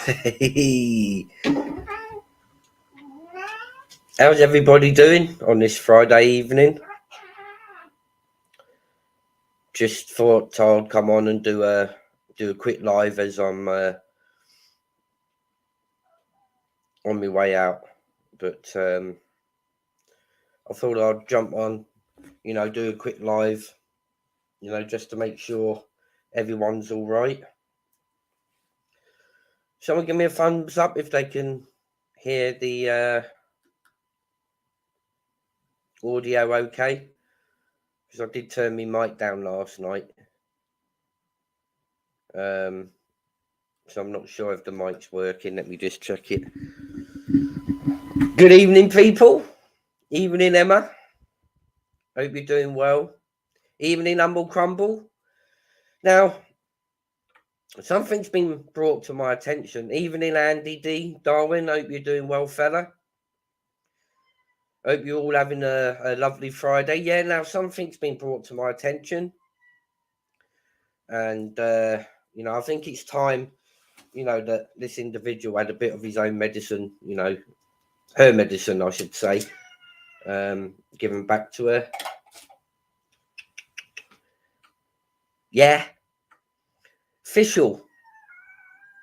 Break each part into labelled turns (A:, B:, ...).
A: Hey, how's everybody doing on this Friday evening? Just thought I'd come on and do a quick live as I'm on my way out. But I thought I'd jump on, do a quick live, just to make sure everyone's all right. Someone give me a thumbs up if they can hear the audio okay, because I did turn my mic down last night. So I'm not sure if the mic's working. Let me just check it. Good evening, people. Evening, Emma. Hope you're doing well. Evening, Humble Crumble. Now, something's been brought to my attention. Evening, Andy D. Darwin. Hope you're doing well, fella. Hope you're all having a lovely Friday. Yeah, now something's been brought to my attention. And, I think it's time, that this individual had a bit of his own medicine, her medicine, I should say, given back to her. Yeah. Ficial.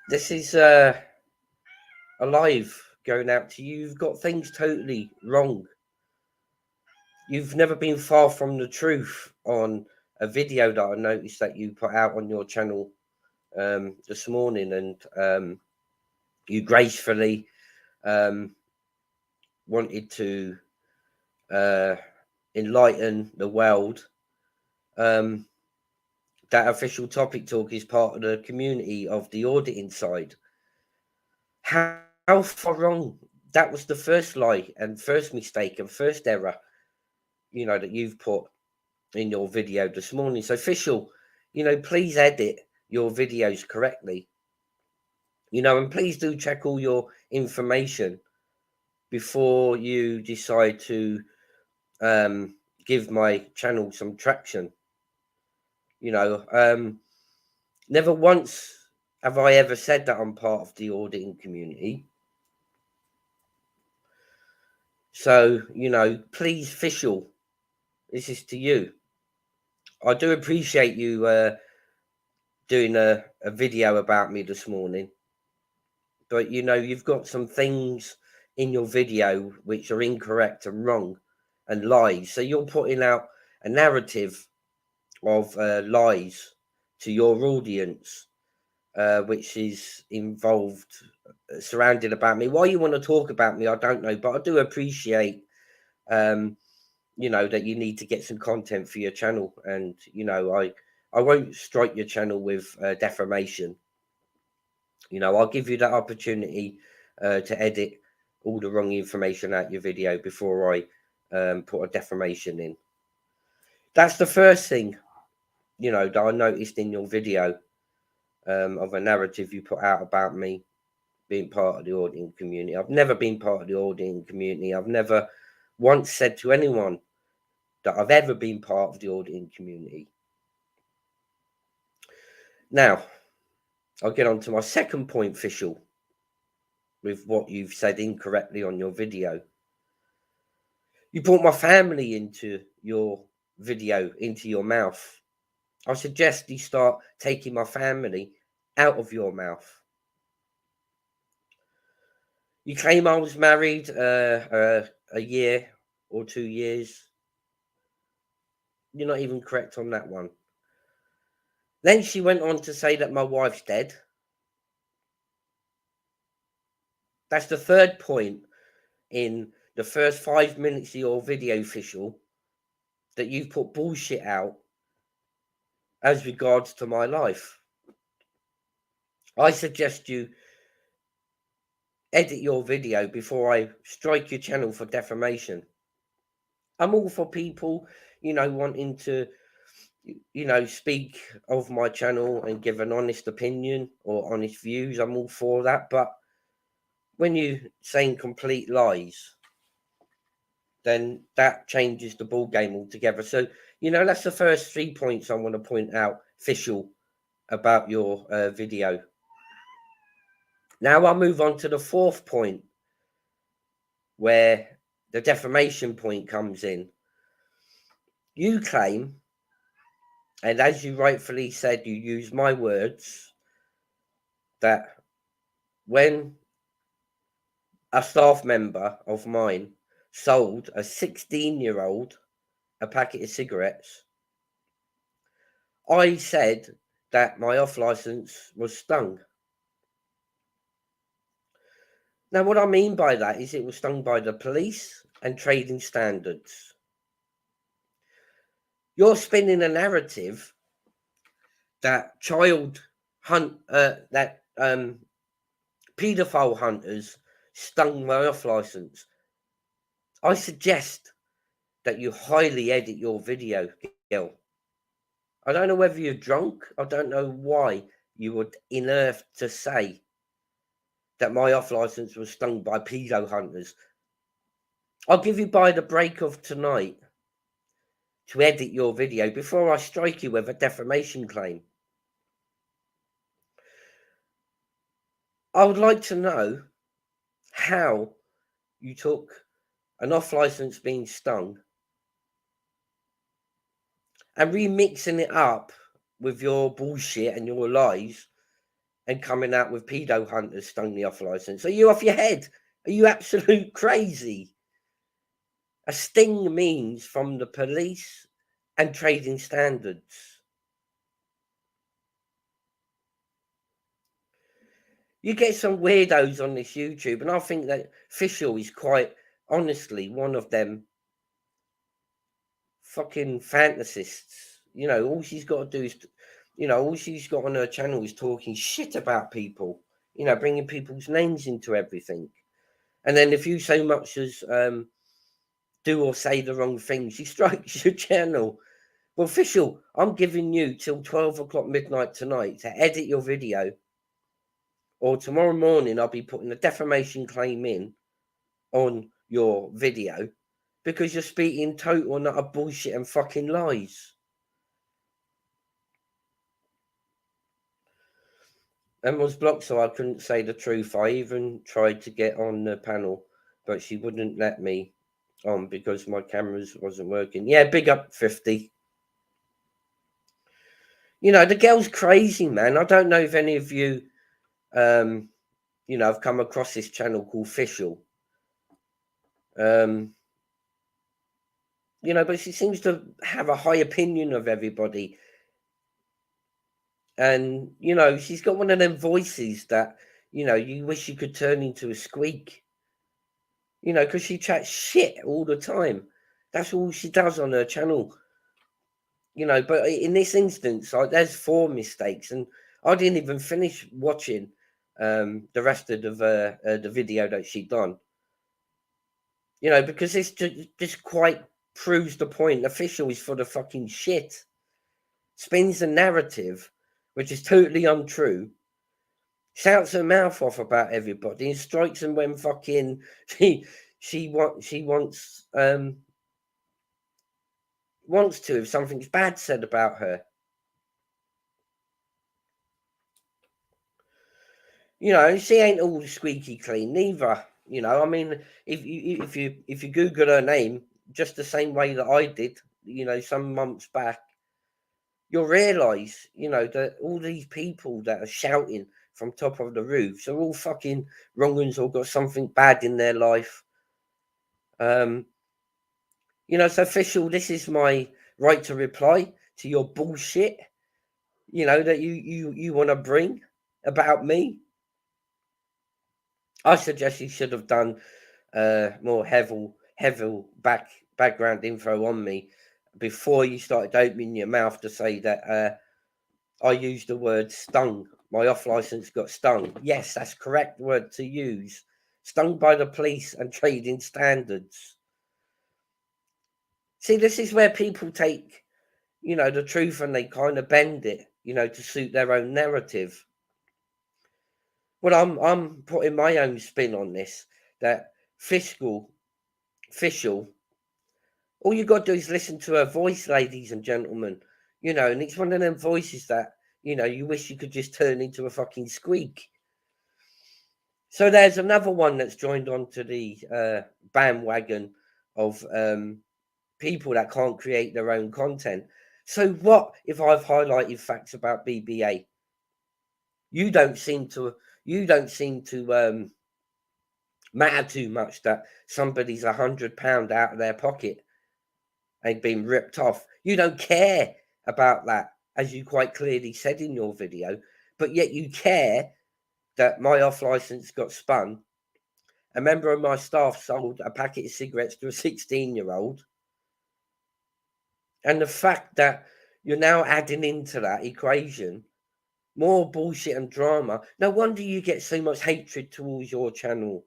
A: This is a live going out to you. You've got things totally wrong. You've never been far from the truth on a video that I noticed that you put out on your channel this morning, and you gracefully wanted to enlighten the world that Official Topic Talk is part of the community of the auditing side. How far wrong? That was the first lie and first mistake and first error, that you've put in your video this morning. So, Official, please edit your videos correctly, and please do check all your information before you decide to give my channel some traction. Never once have I ever said that I'm part of the auditing community. So, please, Ficial, this is to you. I do appreciate you doing a video about me this morning. But, you've got some things in your video which are incorrect and wrong and lies. So you're putting out a narrative of lies to your audience, which is involved, surrounded about me. Why you want to talk about me, I don't know, but I do appreciate, that you need to get some content for your channel. And, I won't strike your channel with defamation. I'll give you that opportunity to edit all the wrong information out your video before I put a defamation in. That's the first thing, that I noticed in your video of a narrative you put out about me being part of the auditing community. I've never been part of the auditing community. I've never once said to anyone that I've ever been part of the auditing community. Now, I'll get on to my second point, Ficial, with what you've said incorrectly on your video. You brought my family into your video, into your mouth. I suggest you start taking my family out of your mouth. You claim I was married a year or 2 years. You're not even correct on that one. Then she went on to say that my wife's dead. That's the third point in the first 5 minutes of your video, Ficial, that you've put bullshit out as regards to my life. I suggest you edit your video before I strike your channel for defamation. I'm all for people, wanting to, speak of my channel and give an honest opinion or honest views. I'm all for that. But when you're saying complete lies, then that changes the ball game altogether. So, that's the first 3 points I want to point out, Ficial, about your video. Now I'll move on to the fourth point, where the defamation point comes in. You claim, and as you rightfully said, you use my words, that when a staff member of mine sold a 16-year-old a packet of cigarettes, I said that my off license was stung. Now, what I mean by that is it was stung by the police and trading standards. You're spinning a narrative that paedophile hunters stung my off license. I suggest that you highly edit your video, Gil. I don't know whether you're drunk. I don't know why you would unearth to say that my off license was stung by pedo hunters. I'll give you by the break of tonight to edit your video before I strike you with a defamation claim. I would like to know how you took an off license being stung and remixing it up with your bullshit and your lies and coming out with pedo hunters stung me off license. Are you off your head? Are you absolute crazy? A sting means from the police and trading standards. You get some weirdos on this YouTube, and I think that Ficial is quite honestly one of them fucking fantasists. You know, all she's got to do is, all she's got on her channel is talking shit about people, bringing people's names into everything. And then if you so much as do or say the wrong thing, she strikes your channel. Well, Ficial, I'm giving you till 12 o'clock midnight tonight to edit your video, or tomorrow morning I'll be putting a defamation claim in on your video because you're speaking total and utter bullshit and fucking lies. And was blocked, so I couldn't say the truth. I even tried to get on the panel, but she wouldn't let me on because my cameras wasn't working. Yeah, big up 50. The girl's crazy, man. I don't know if any of you, have come across this channel called Ficial. But she seems to have a high opinion of everybody. And, she's got one of them voices that, you wish you could turn into a squeak. Because she chats shit all the time. That's all she does on her channel. But in this instance, there's 4 mistakes. And I didn't even finish watching the rest of the video that she done. Because this just quite proves the point. Official is for the fucking shit. Spins a narrative which is totally untrue, shouts her mouth off about everybody, and strikes them when fucking she wants to if something's bad said about her. She ain't all squeaky clean neither. I mean, if you Google her name just the same way that I did, some months back, you'll realise, that all these people that are shouting from top of the roofs are all fucking wrong uns or got something bad in their life. So Official, this is my right to reply to your bullshit, that you want to bring about me. I suggest you should have done more heavy background info on me before you started opening your mouth to say that I used the word stung. My off license got stung. Yes, that's correct word to use. Stung by the police and trading standards. See, this is where people take, the truth and they kind of bend it, to suit their own narrative. Well, I'm putting my own spin on this. That Ficial, all you got to do is listen to her voice, ladies and gentlemen. And it's one of them voices that, you wish you could just turn into a fucking squeak. So there's another one that's joined onto the bandwagon of people that can't create their own content. So what if I've highlighted facts about BBA? You don't seem to matter too much that somebody's £100 out of their pocket and been ripped off. You don't care about that, as you quite clearly said in your video, but yet you care that my off license got spun. A member of my staff sold a packet of cigarettes to a 16-year-old. And the fact that you're now adding into that equation more bullshit and drama. No wonder you get so much hatred towards your channel.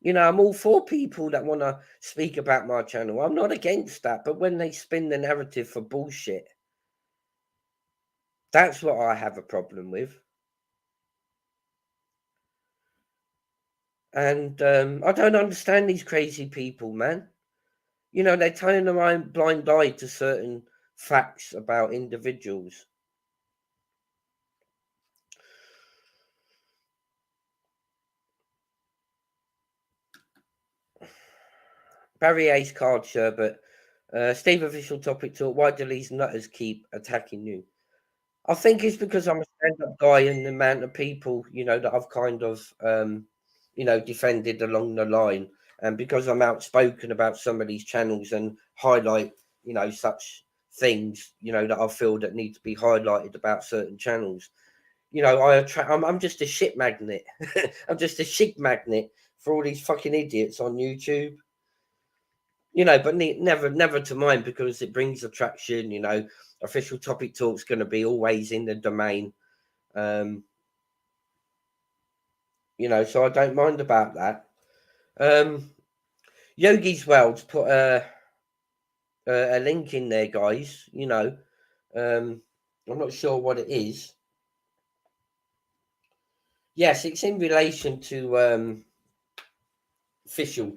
A: You know, I'm all for people that want to speak about my channel. I'm not against that. But when they spin the narrative for bullshit, that's what I have a problem with. And I don't understand these crazy people, man. You know, they're turning their own blind eye to certain facts about individuals. Barry Ace card sherbet. Steve Official topic talk. Why do these nutters keep attacking you? I think it's because I'm a stand-up guy and the amount of people, you know, that I've kind of, you know, defended along the line. And because I'm outspoken about some of these channels and highlight, you know, such things, you know, that I feel that need to be highlighted about certain channels. You know, I'm just a shit magnet. I'm just a shit magnet for all these fucking idiots on YouTube. You know, but never to mind, because it brings attraction. You know, official topic talk's going to be always in the domain. You know, so I don't mind about that. Yogi's World's put a link in there, guys. You know, I'm not sure what it is. Yes, it's in relation to Ficial.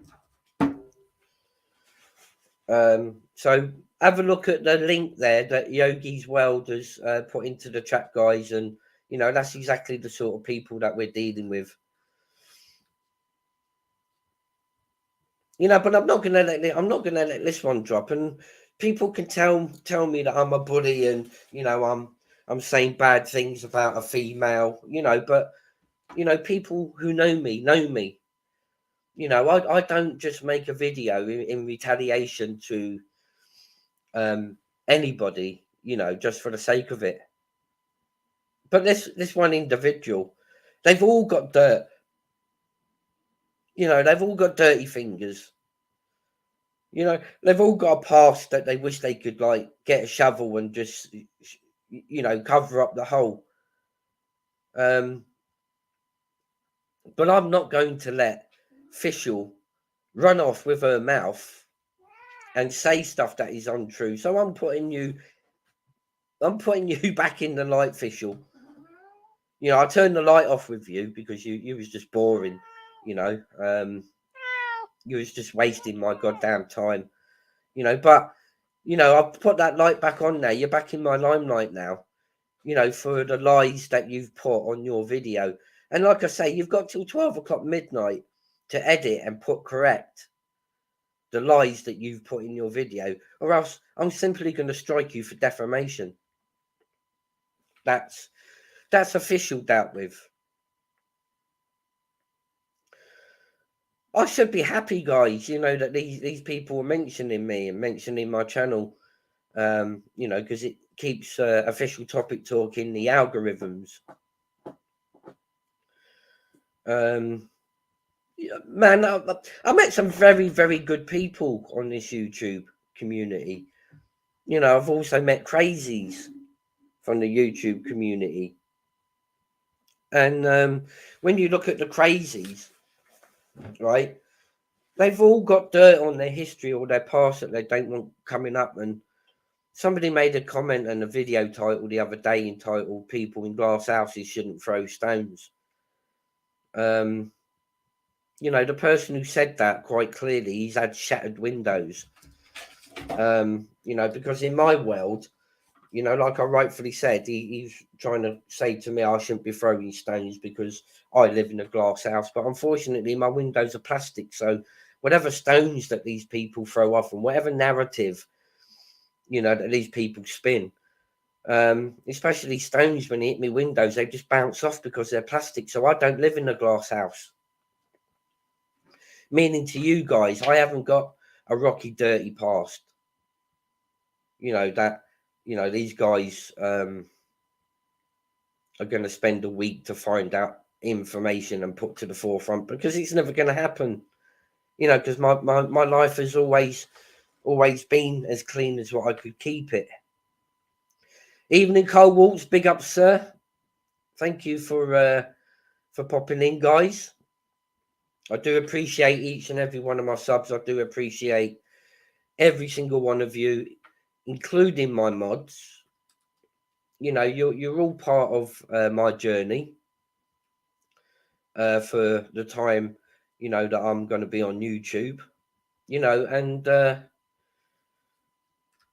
A: So have a look at the link there that Yogi's World has put into the chat, guys, and you know that's exactly the sort of people that we're dealing with. You know, but I'm not gonna let this one drop, and people can tell me that I'm a bully and you know I'm saying bad things about a female, you know, but you know people who know me know me. You know, I don't just make a video in retaliation to anybody, you know, just for the sake of it. But this one individual, they've all got dirt. You know, they've all got dirty fingers. You know, they've all got a past that they wish they could like get a shovel and just, you know, cover up the hole. But I'm not going to let Ficial run off with her mouth and say stuff that is untrue. So I'm putting you back in the light, Ficial. You know, I turned the light off with you because you was just boring. You know, you was just wasting my goddamn time. You know, but you know, I've put that light back on now. You're back in my limelight now. You know, for the lies that you've put on your video. And like I say, you've got till 12 o'clock midnight to edit and put correct the lies that you've put in your video, or else I'm simply going to strike you for defamation. That's Official dealt with. I should be happy, guys, you know, that these people are mentioning me and mentioning my channel, you know, because it keeps Official Topic Talk in the algorithms. Man, I met some very, very good people on this YouTube community. You know, I've also met crazies from the YouTube community. And when you look at the crazies, right, they've all got dirt on their history or their past that they don't want coming up. And somebody made a comment and a video title the other day entitled "People in Glass Houses Shouldn't Throw Stones." You know, the person who said that quite clearly, he's had shattered windows. You know, because in my world, You know, like I rightfully said, he's trying to say to me I shouldn't be throwing stones because I live in a glass house. But unfortunately, my windows are plastic. So whatever stones that these people throw off and whatever narrative, you know, that these people spin, especially stones when they hit me windows, they just bounce off because they're plastic. So I don't live in a glass house. Meaning to you guys, I haven't got a rocky, dirty past. You know, that, you know, these guys are going to spend a week to find out information and put to the forefront because it's never going to happen. You know, because my life has always been as clean as what I could keep it. Evening, Cole Waltz, big up, sir. Thank you for popping in, guys. I do appreciate each and every one of my subs. I do appreciate every single one of you, including my mods. You know, you're all part of my journey for the time, you know, that I'm going to be on YouTube. You know, and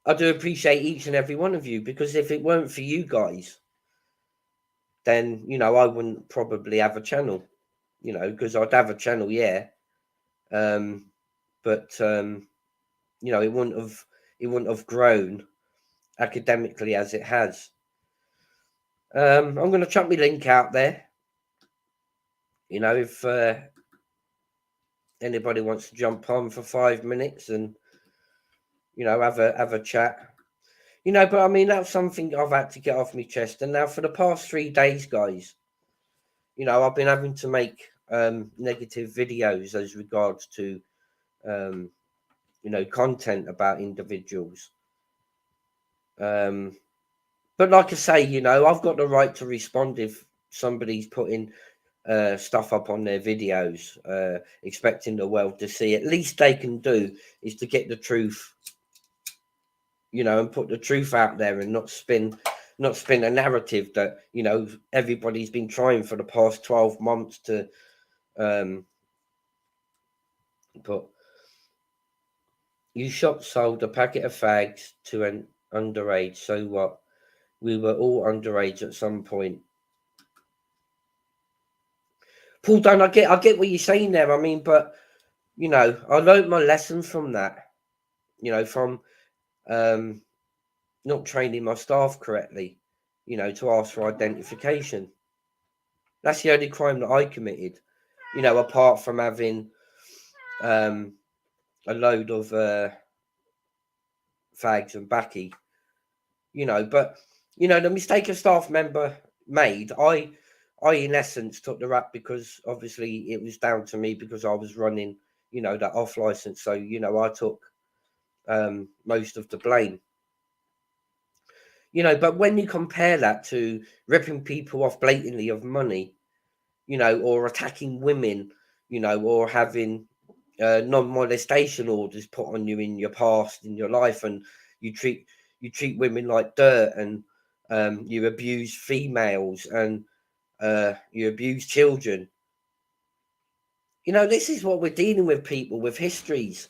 A: I do appreciate each and every one of you because if it weren't for you guys, then you know I wouldn't probably have a channel. You know, because I'd have a channel, yeah, but you know, it wouldn't have grown academically as it has. I'm going to chuck my link out there. You know, if anybody wants to jump on for 5 minutes and you know have a chat, you know. But I mean, that's something I've had to get off my chest. And now for the past 3 days, guys, you know, I've been having to make negative videos as regards to you know, content about individuals. But like I say, you know, I've got the right to respond if somebody's putting stuff up on their videos, expecting the world to see. At least they can do is to get the truth, you know, and put the truth out there and not spin a narrative that, you know, everybody's been trying for the past 12 months to put. You sold a packet of fags to an underage. So what? We were all underage at some point. Paul Dunn, I get what you're saying there. I mean, but you know, I learned my lesson from that. You know, from not training my staff correctly. You know, to ask for identification. That's the only crime that I committed. You know, apart from having a load of fags and backy. You know, but you know, the mistake a staff member made, I in essence took the rap because obviously it was down to me because I was running, you know, that off license. So, you know, I took most of the blame. You know, but when you compare that to ripping people off blatantly of money, you know, or attacking women, you know, or having non-molestation orders put on you in your past, in your life, and you treat women like dirt, and you abuse females, and you abuse children. You know, this is what we're dealing with, people with histories.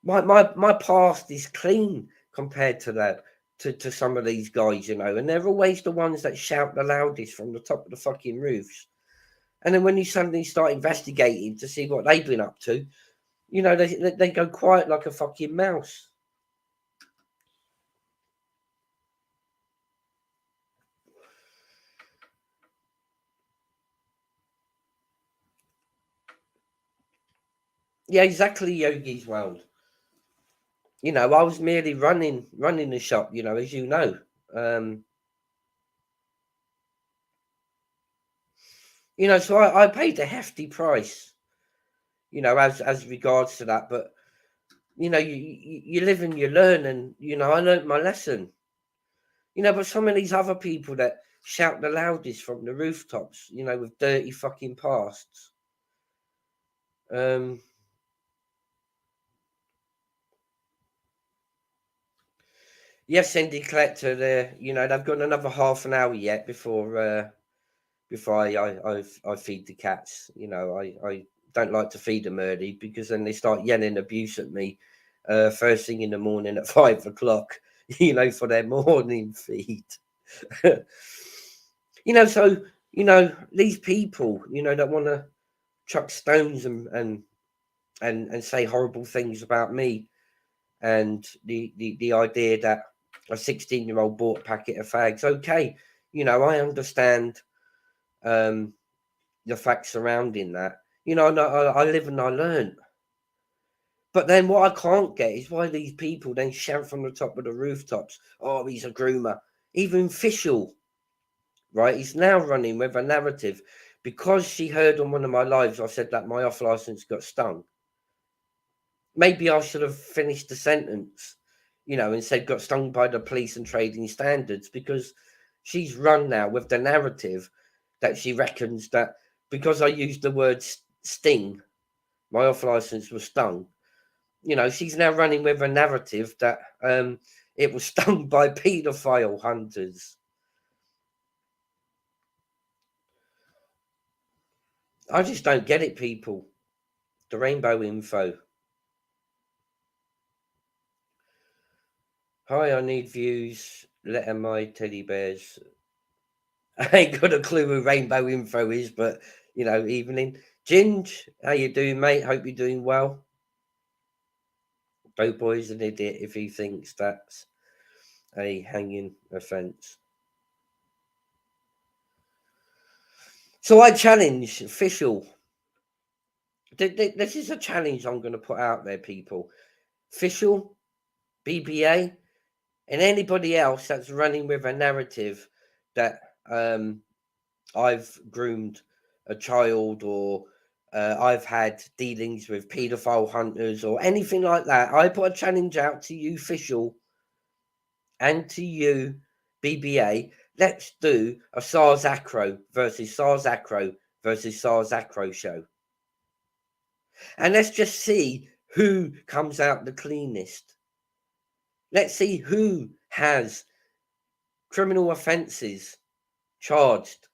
A: My past is clean compared to that, to some of these guys, you know, and they're always the ones that shout the loudest from the top of the fucking roofs. And then when you suddenly start investigating to see what they've been up to, you know, they go quiet like a fucking mouse. Yeah, exactly, Yogi's World. You know, I was merely running the shop, you know, as you know. You know, so I paid a hefty price, you know, as regards to that. But you know, you live and you learn, and you know, I learned my lesson. You know, but some of these other people that shout the loudest from the rooftops, you know, with dirty fucking pasts. Yes, Cindy Collector, you know, they've got another half an hour yet before I feed the cats. You know, I don't like to feed them early because then they start yelling abuse at me first thing in the morning at 5 o'clock. you know, for their morning feed. You know, so, you know, these people, you know, that want to chuck stones and say horrible things about me, and the idea that a 16-year-old bought a packet of fags. Okay, you know, I understand the facts surrounding that. You know, I live and I learn. But then what I can't get is why these people then shout from the top of the rooftops, oh, he's a groomer. Even Ficial, right? He's now running with a narrative because she heard on one of my lives I said that my off license got stung. Maybe I should have finished the sentence, you know, and said got stung by the police and trading standards, because she's run now with the narrative that she reckons that because I used the word sting, my off license was stung. You know, she's now running with a narrative that it was stung by paedophile hunters. I just don't get it, people. The rainbow info. Hi, I need views. Let my teddy bears. I ain't got a clue who rainbow info is, but you know, evening. Ginge, how you doing, mate? Hope you're doing well. Doughboy's an idiot if he thinks that's a hanging offence. So I challenge Ficial. This is a challenge I'm going to put out there, people. Ficial, BBA, and anybody else that's running with a narrative that I've groomed a child, or I've had dealings with paedophile hunters or anything like that. I put a challenge out to you, Ficial, and to you, BBA. Let's do a SARS Acro versus SARS Acro versus SARS Acro show. And let's just see who comes out the cleanest. Let's see who has criminal offences charged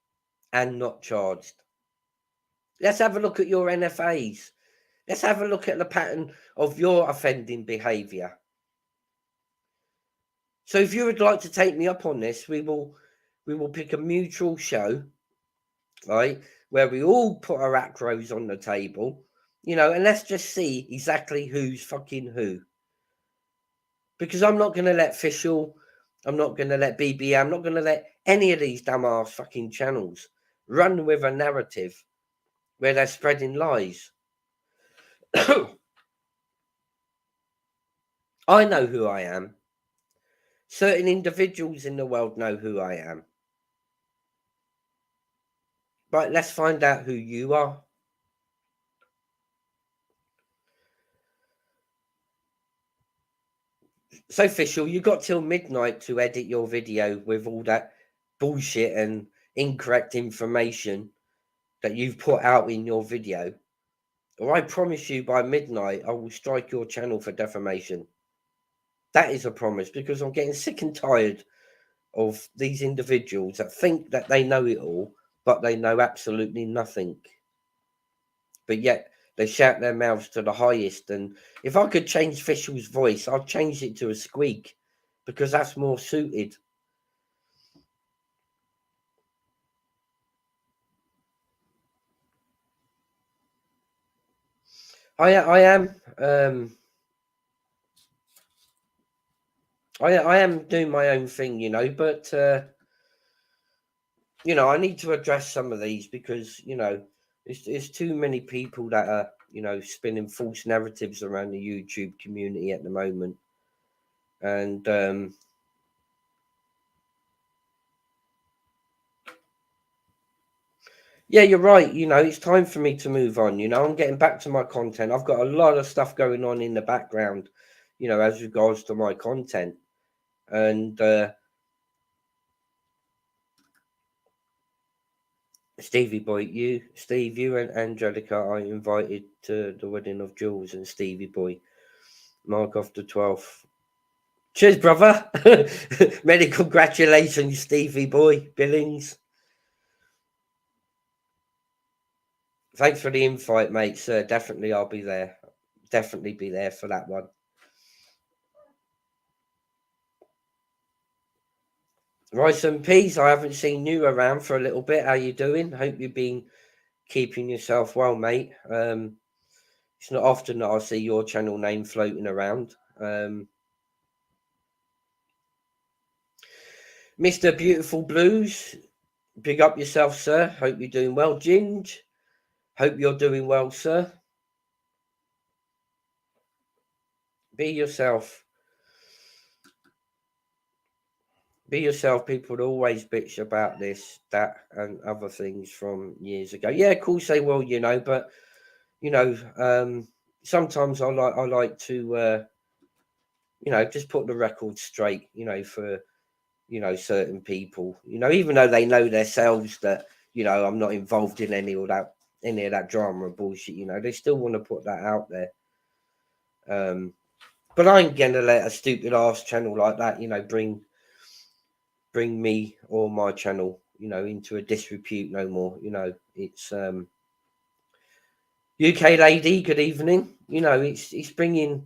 A: and not charged. Let's have a look at your NFAs. Let's have a look at the pattern of your offending behaviour. So if you would like to take me up on this, we will pick a mutual show, right, where we all put our acros on the table, you know, and let's just see exactly who's fucking who. Because I'm not going to let Ficial, I'm not going to let BBA, I'm not going to let any of these dumbass fucking channels run with a narrative where they're spreading lies. I know who I am. Certain individuals in the world know who I am. Right, let's find out who you are. So, Ficial, you got till midnight to edit your video with all that bullshit and incorrect information that you've put out in your video. Or I promise you by midnight, I will strike your channel for defamation. That is a promise, because I'm getting sick and tired of these individuals that think that they know it all, but they know absolutely nothing. But yet they shout their mouths to the highest. And if I could change Ficial's voice, I'd change it to a squeak, because that's more suited. I am I am doing my own thing, you know, but you know, I need to address some of these, because you know, it's too many people that are, you know, spinning false narratives around the YouTube community at the moment. And yeah, you're right. You know, it's time for me to move on. You know, I'm getting back to my content. I've got a lot of stuff going on in the background, you know, as regards to my content. And Stevie boy, Steve, you and Angelica are invited to the wedding of Jules and Stevie boy. Mark off the 12th. Cheers, brother. Many congratulations, Stevie boy, Billings. Thanks for the invite, mate, sir. Definitely I'll be there. Definitely be there for that one. Rice and peas, I haven't seen you around for a little bit. How you doing? Hope you've been keeping yourself well, mate. It's not often that I see your channel name floating around. Mr. Beautiful Blues, big up yourself, sir. Hope you're doing well. Ginge, hope you're doing well, sir. Be yourself. Be yourself. People always bitch about this, that, and other things from years ago. Yeah, of course they will, but sometimes I like to just put the record straight, for certain people, even though they know themselves that, I'm not involved in any of that drama and bullshit, they still want to put that out there. But I ain't gonna let a stupid ass channel like that, bring me or my channel, into a disrepute no more. It's UK lady, good evening. It's just bringing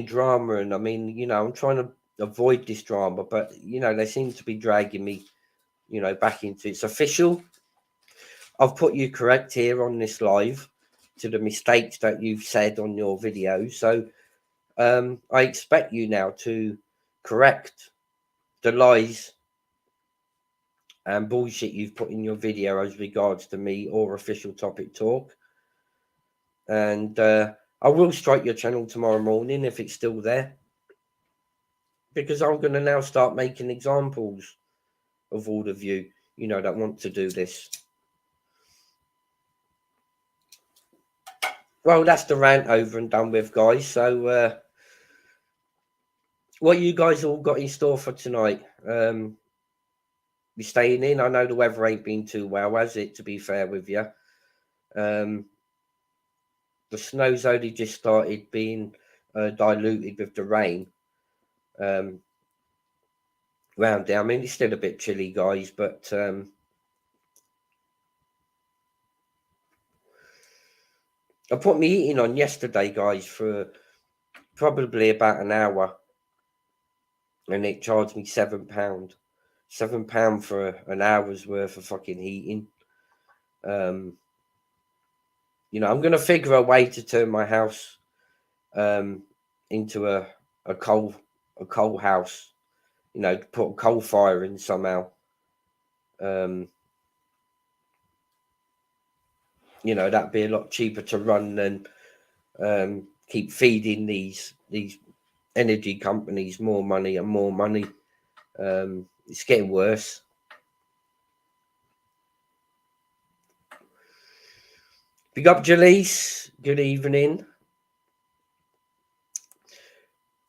A: drama, and I mean, I'm trying to avoid this drama, but they seem to be dragging me, back into it's official. I've put you correct here on this live to the mistakes that you've said on your video. So I expect you now to correct the lies and bullshit you've put in your video as regards to me or official topic talk. And I will strike your channel tomorrow morning if it's still there, because I'm going to now start making examples of all of you, that want to do this. Well, that's the rant over and done with, guys. So what you guys all got in store for tonight? You staying in? I know the weather ain't been too well, has it, to be fair with you? The snow's only just started being diluted with the rain round there. I mean, it's still a bit chilly, guys, but I put my heating on yesterday, guys, for probably about an hour, and it charged me £7. £7 for an hour's worth of fucking heating. I'm gonna figure a way to turn my house into a coal house. Put a coal fire in somehow. That'd be a lot cheaper to run than keep feeding these energy companies more money and more money. It's getting worse. Big up, Jaleese. Good evening.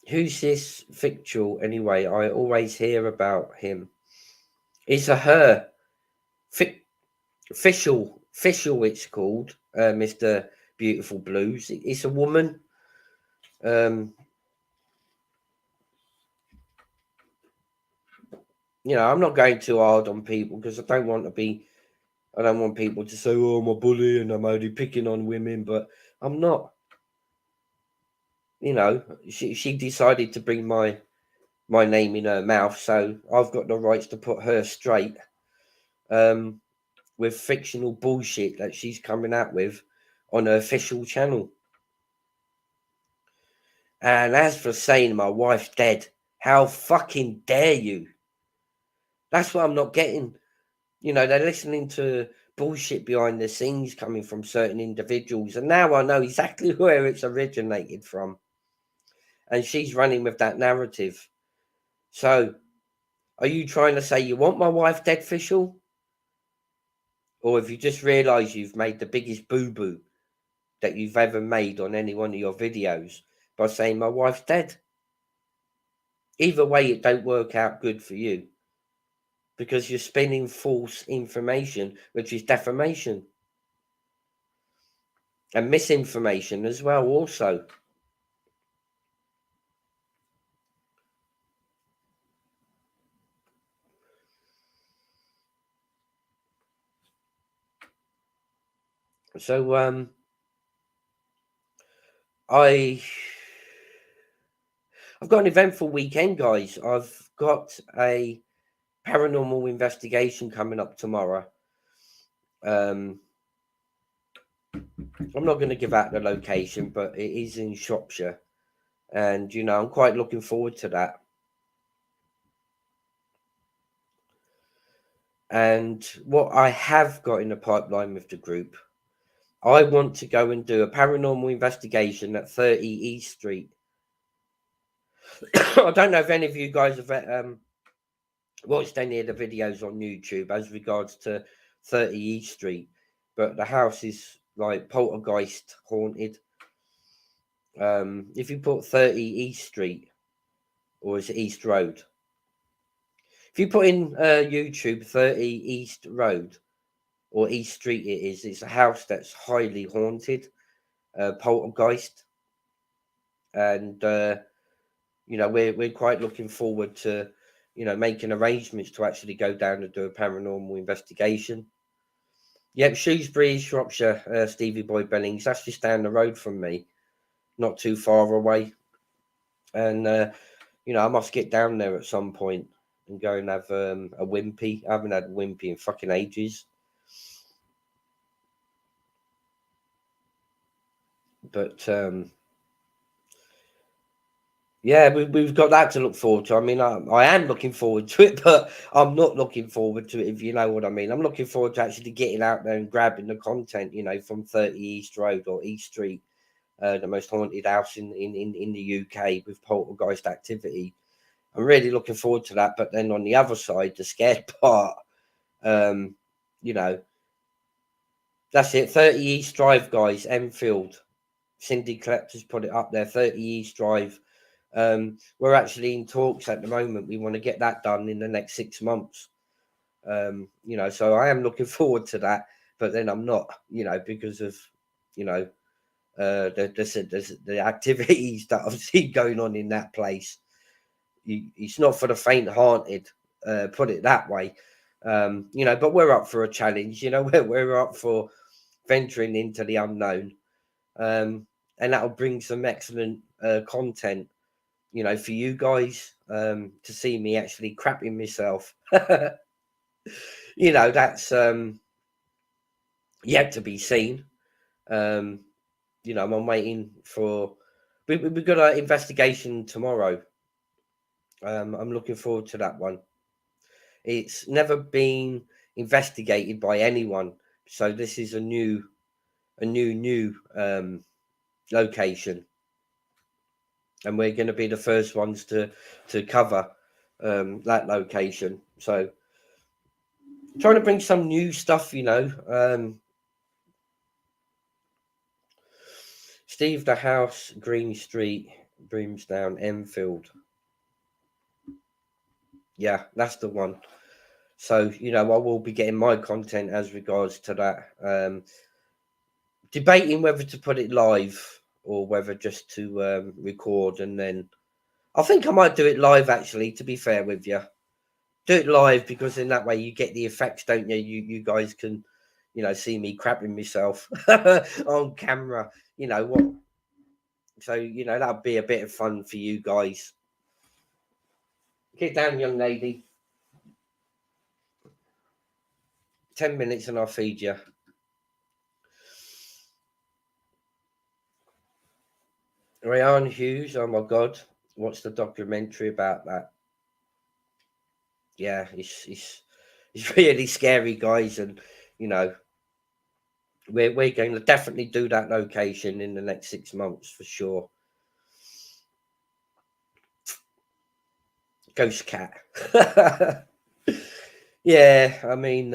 A: Who's this Ficial anyway? I always hear about him. It's a her. Ficial, it's called, Mr. Beautiful Blues. It's a woman. I'm not going too hard on people because I don't want people to say, oh, I'm a bully and I'm only picking on women, but I'm not. She decided to bring my name in her mouth, so I've got the rights to put her straight with fictional bullshit that she's coming out with on her official channel. And as for saying my wife's dead, how fucking dare you? That's what I'm not getting. They're listening to bullshit behind the scenes coming from certain individuals, and now I know exactly where it's originated from. And she's running with that narrative. So, are you trying to say you want my wife dead, Ficial? Or have you just realised you've made the biggest boo-boo that you've ever made on any one of your videos by saying my wife's dead? Either way, it don't work out good for you, because you're spinning false information, which is defamation. And misinformation as well, also. So I've got an eventful weekend, guys. I've got a paranormal investigation coming up tomorrow. I'm not going to give out the location, but it is in Shropshire, and I'm quite looking forward to that. And what I have got in the pipeline with the group, I want to go and do a paranormal investigation at 30 East Street. I don't know if any of you guys have watched any of the videos on YouTube as regards to 30 East Street, but the house is like poltergeist haunted. If you put 30 East Street, or is it East Road? If you put in YouTube 30 East Road or East Street, it's a house that's highly haunted, poltergeist, and we're quite looking forward to making arrangements to actually go down and do a paranormal investigation. Yep, Shrewsbury, Shropshire, Stevie Boy Bellings. That's just down the road from me, not too far away. And I must get down there at some point and go and have a wimpy. I haven't had a wimpy in fucking ages. But yeah, we've got that to look forward to. I mean, I am looking forward to it, but I'm not looking forward to it, if you know what I mean. I'm looking forward to actually getting out there and grabbing the content, from 30 East Road or East Street, the most haunted house in the UK with poltergeist activity. I'm really looking forward to that. But then on the other side, the scared part, that's it. 30 East Drive, guys, Enfield. Cindy Collectors put it up there, 30 East Drive. We're actually in talks at the moment. We want to get that done in the next 6 months. So I am looking forward to that, but then I'm not, because of, the activities that I've seen going on in that place. It's not for the faint-hearted, put it that way. But we're up for a challenge. We're up for venturing into the unknown, and that'll bring some excellent content, for you guys, to see me actually crapping myself. That's yet to be seen. I'm waiting for. We've got an investigation tomorrow. I'm looking forward to that one. It's never been investigated by anyone, so this is a new location, and we're going to be the first ones to cover that location. So trying to bring some new stuff, Steve the House, Green Street, Brimsdown, Enfield. Yeah, that's the one. So I will be getting my content as regards to that. Debating whether to put it live or whether just to record, and then I think I might do it live, actually, to be fair with you. Do it live, because in that way you get the effects, don't you? You guys can, see me crapping myself on camera. What? So that'll be a bit of fun for you guys. Get down, young lady. 10 minutes and I'll feed you. Ryan Hughes, oh my God, what's the documentary about that? Yeah, it's really scary, guys, and we're going to definitely do that location in the next 6 months for sure. Ghost cat. Yeah, I mean,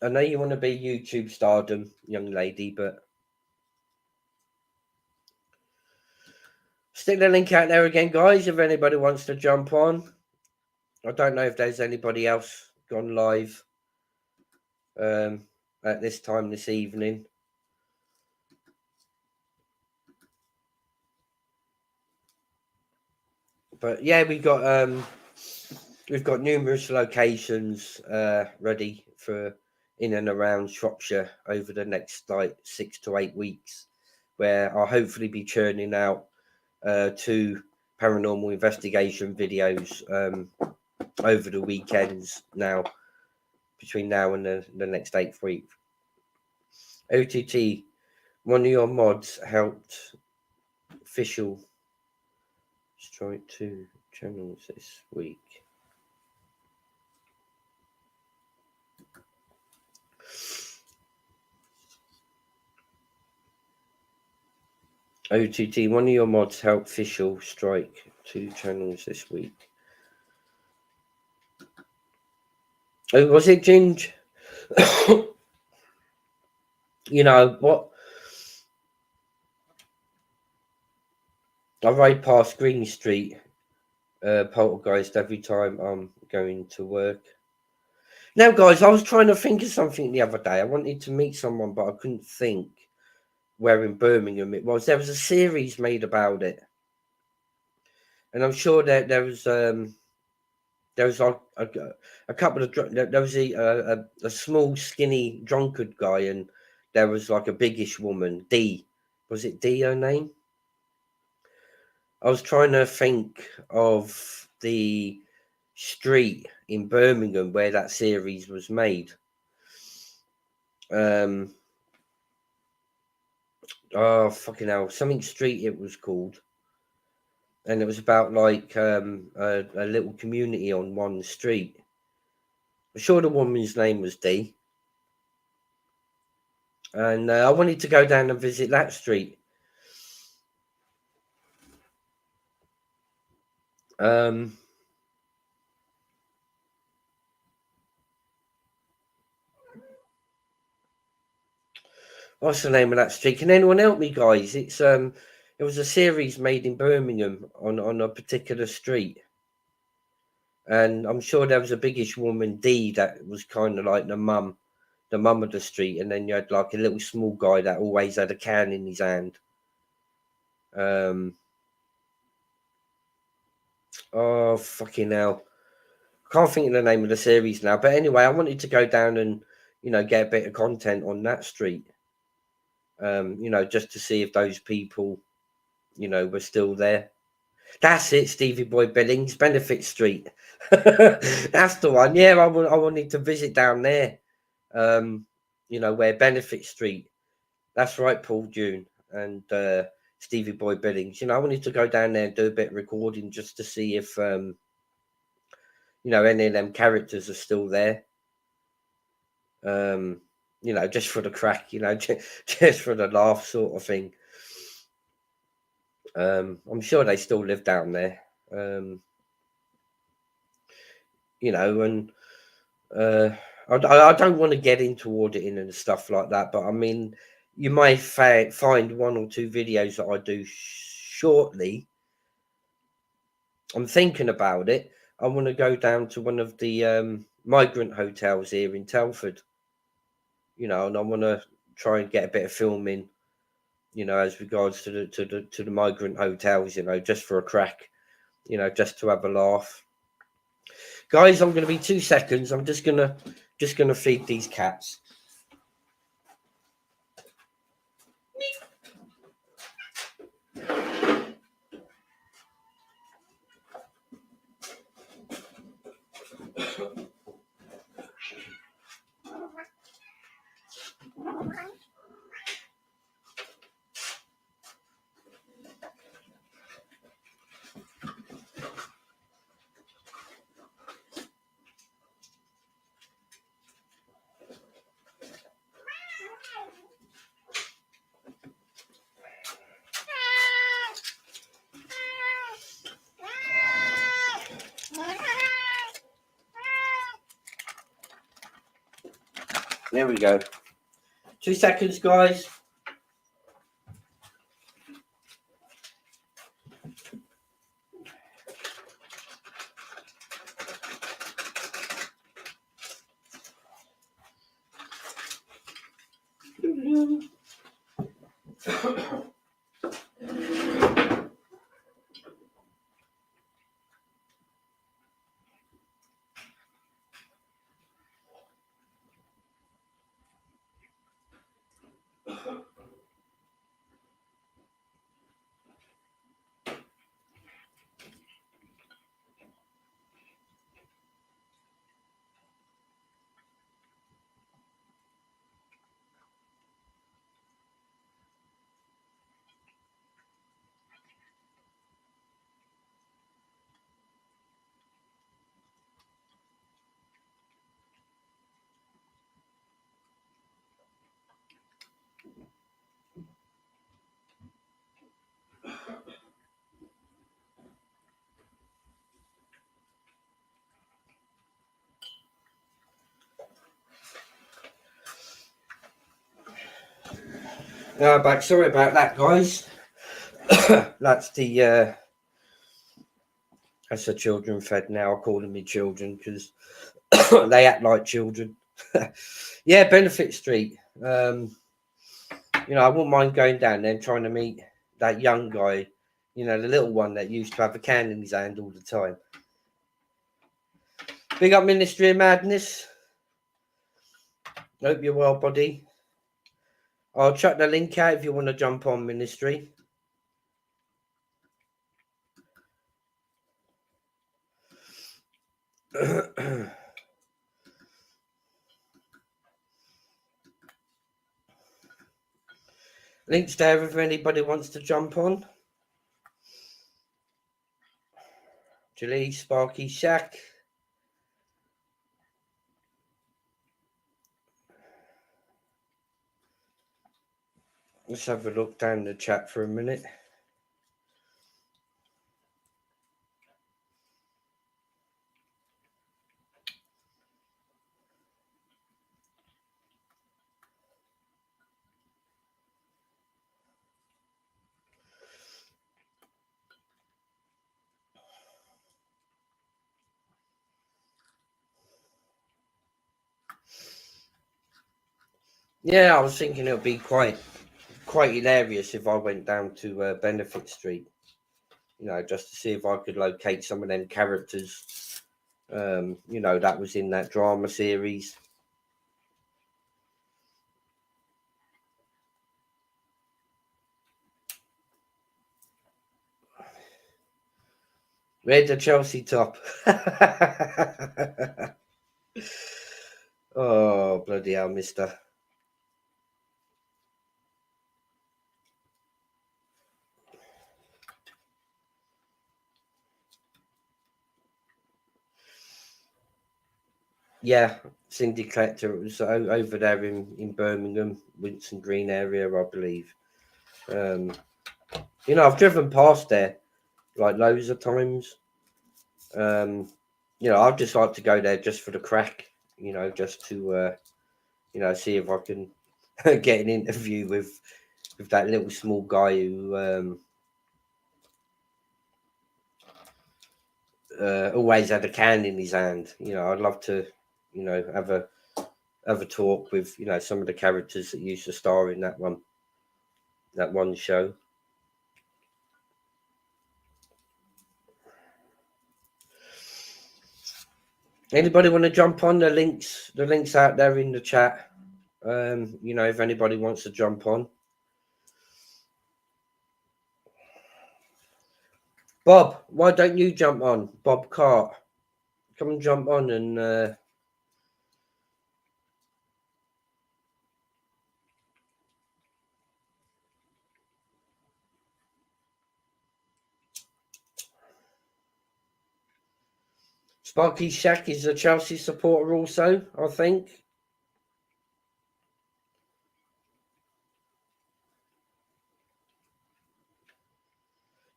A: I know you want to be YouTube stardom, young lady, but stick the link out there again, guys, if anybody wants to jump on. I don't know if there's anybody else gone live at this time this evening. But yeah, we've got numerous locations ready for in and around Shropshire over the next 6 to 8 weeks, where I'll hopefully be churning out 2 paranormal investigation videos over the weekends now, between now and the next 8th week. OTT, one of your mods helped Ficial strike 2 channels this week. OTT, one of your mods helped Ficial strike 2 channels this week. Oh, was it Ginge? You know what? I ride past Green Street Poltergeist every time I'm going to work. Now, guys, I was trying to think of something the other day. I wanted to meet someone, but I couldn't think where in Birmingham it was. There was a series made about it, and I'm sure that there was like a couple of there was a small skinny drunkard guy, and there was like a biggish woman. D, was it D her name? I was trying to think of the street in Birmingham where that series was made. Oh fucking hell, something street it was called, and it was about like a little community on one street. I'm sure the woman's name was D, and I wanted to go down and visit that street. What's the name of that street? Can anyone help me, guys? It was a series made in Birmingham on a particular street, and I'm sure there was a biggish woman D that was kind of like the mum of the street, and then you had like a little small guy that always had a can in his hand. Oh fucking hell, can't think of the name of the series now. But anyway, I wanted to go down and get a bit of content on that street. Just to see if those people, were still there. That's it, Stevie Boy Billings, Benefit Street. That's the one. Yeah, I wanted to visit down there. Where Benefit Street. That's right, Paul June and Stevie Boy Billings. I wanted to go down there and do a bit of recording just to see if any of them characters are still there. Just for the crack, just for the laugh sort of thing. I'm sure they still live down there. And I don't want to get into auditing and stuff like that, but I mean, you may find 1 or 2 videos that I do shortly. I'm thinking about it. I want to go down to one of the migrant hotels here in Telford, and I want to try and get a bit of filming, as regards to the migrant hotels, just for a crack, just to have a laugh. Guys, I'm going to be 2 seconds. I'm just gonna feed these cats. There we go. 2 seconds, guys. Back. Sorry about that, guys. That's the that's the children fed now. I call them me children because they act like children. Yeah, Benefit Street. I wouldn't mind going down there and trying to meet that young guy. The little one that used to have a can in his hand all the time. Big up Ministry of Madness. Hope you're well, buddy. I'll chuck the link out if you want to jump on Ministry. Links there if anybody wants to jump on. Julie, Sparky, Shack. Let's have a look down the chat for a minute. Yeah, I was thinking it would be quite hilarious if I went down to Benefit Street, just to see if I could locate some of them characters, that was in that drama series. Red the Chelsea top. Oh, bloody hell, mister. Yeah, Cindy Collector. It was over there in Birmingham, Winson Green area, I believe. I've driven past there like loads of times. I'd just like to go there just for the crack, just to, see if I can get an interview with that little small guy who always had a can in his hand. I'd love to, have a talk with, some of the characters that used to star in that one show. Anybody want to jump on the links? The links out there in the chat. If anybody wants to jump on. Bob, why don't you jump on? Bob Cart, come and jump on and Sparky Shack is a Chelsea supporter also, I think.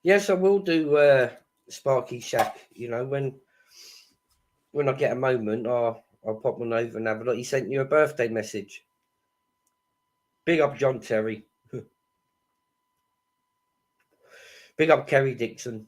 A: Yes, I will do Sparky Shack. When I get a moment, I'll pop one over and have a look. He sent you a birthday message. Big up John Terry. Big up Kerry Dixon.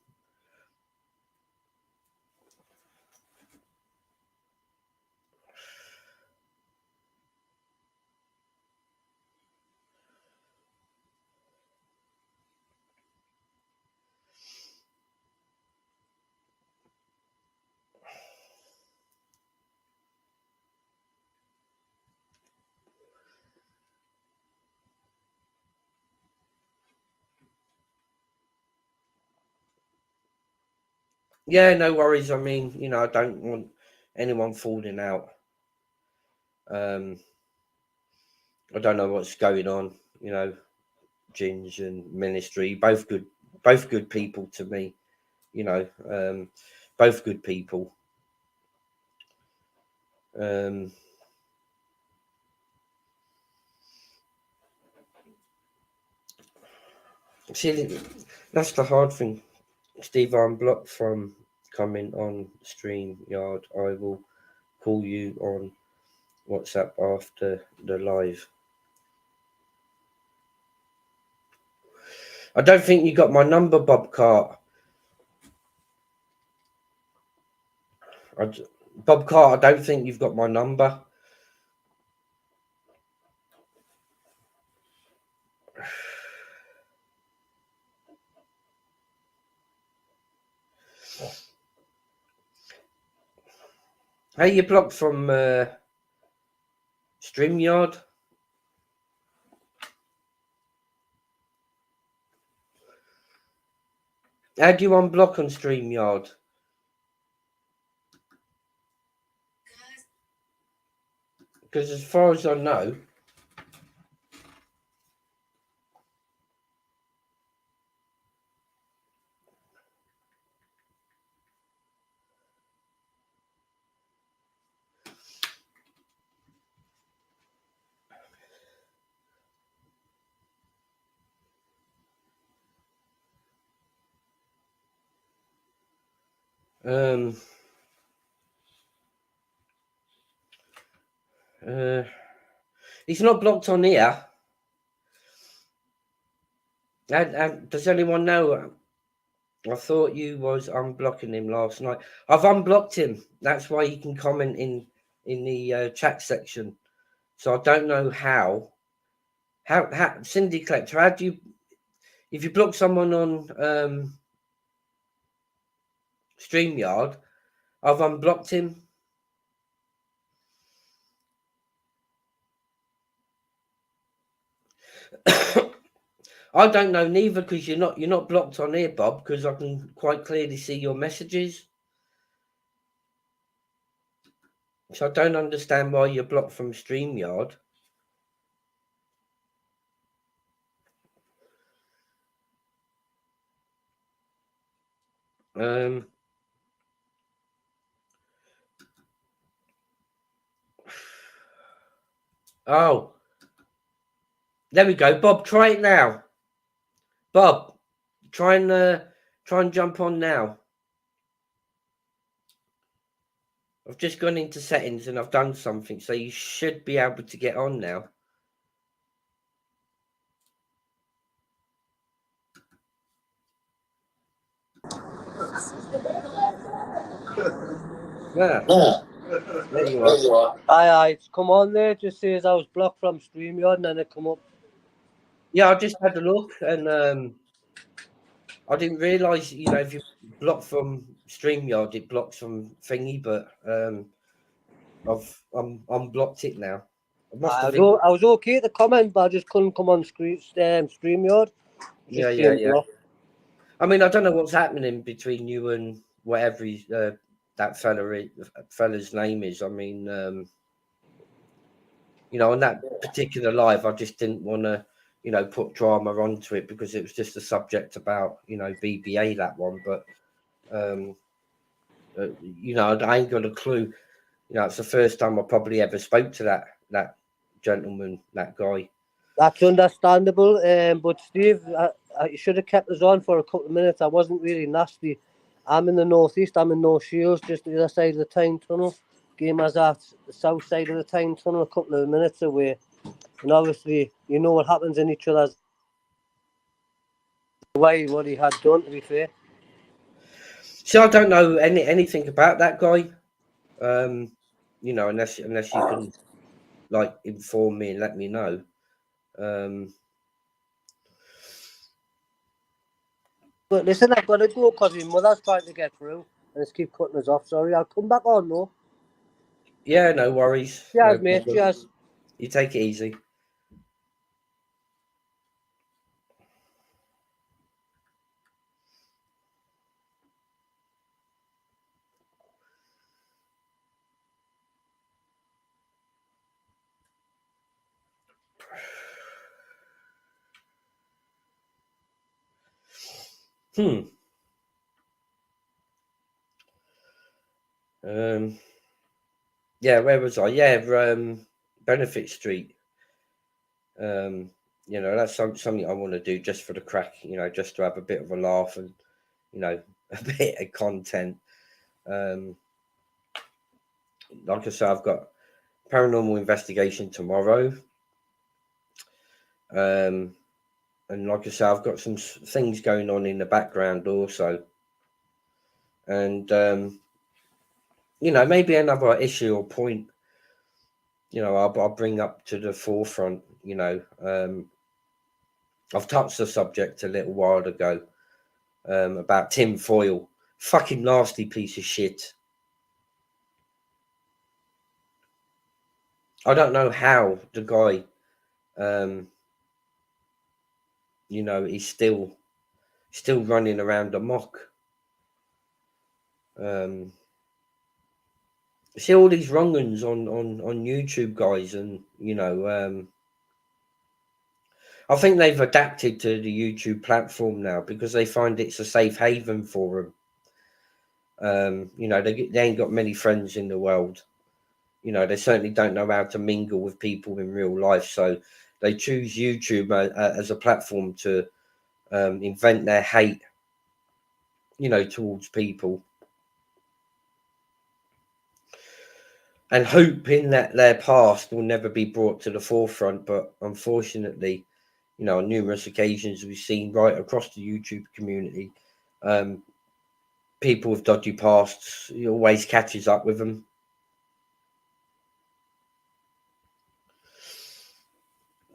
A: Yeah, no worries. I mean, I don't want anyone falling out. I don't know what's going on. Ginge and Ministry, both good people to me. Both good people. See, that's the hard thing. Steve, I'm blocked from coming on StreamYard. I will call you on WhatsApp after the live. I don't think you got my number, Bob Cart. Bob Cart, I don't think you've got my number. Hey, you blocked from StreamYard? How do you unblock on StreamYard? Because as far as I know, he's not blocked on here. Does anyone know? I thought you was unblocking him last night. I've unblocked him. That's why he can comment in the chat section. So I don't know how. How Cindy Collector? How do you? If you block someone on StreamYard, I've unblocked him. I don't know neither, because you're not blocked on here, Bob, because I can quite clearly see your messages. So I don't understand why you're blocked from StreamYard. Oh, there we go, Bob. Try it now, Bob. Try and jump on now. I've just gone into settings and I've done something, so you should be able to get on now. Yeah. There you are.
B: Aye, it's come on there. It just says I was blocked from StreamYard, and then it come up.
A: Yeah, I just had a look, and I didn't realise, if you block from StreamYard, it blocks from thingy, but I've unblocked it now.
B: I was okay to comment, but I just couldn't come on StreamYard.
A: Yeah. I mean, I don't know what's happening between you and whatever that fella's name is. I mean, on that particular live, I just didn't want to, put drama onto it, because it was just a subject about, BBA, that one. But, I ain't got a clue. It's the first time I probably ever spoke to that gentleman, that guy.
B: That's understandable, but Steve, I should have kept us on for a couple of minutes. I wasn't really nasty. I'm in the northeast. I'm in North Shields, just the other side of the Tyne Tunnel. Game was at the south side of the Tyne Tunnel, a couple of minutes away. And obviously, you know what happens in each other's way, what he had done, to be fair.
A: See, I don't know anything about that guy. Unless you can, like, inform me and let me know.
B: But listen, I've got to go because my mother's trying to get through and it's keep cutting us off. Sorry, I'll come back on though.
A: Yeah, no worries.
B: Cheers,
A: No
B: mate.
A: problem.
B: Cheers.
A: You take it easy. Yeah, where was I? Yeah, Benefit Street. That's something I want to do just for the crack, just to have a bit of a laugh and, a bit of content. Like I said, I've got paranormal investigation tomorrow. And like I say, I've got some things going on in the background also. And, maybe another issue or point, I'll bring up to the forefront, I've touched the subject a little while ago, about Tim Foyle. Fucking nasty piece of shit. I don't know how the guy, he's still running around amok. See all these wrong uns on YouTube, guys, and I think they've adapted to the YouTube platform now because they find it's a safe haven for them. They ain't got many friends in the world. They certainly don't know how to mingle with people in real life, so they choose YouTube as a platform to invent their hate, towards people, and hoping that their past will never be brought to the forefront. But unfortunately, on numerous occasions, we've seen right across the YouTube community, people with dodgy pasts, it always catches up with them.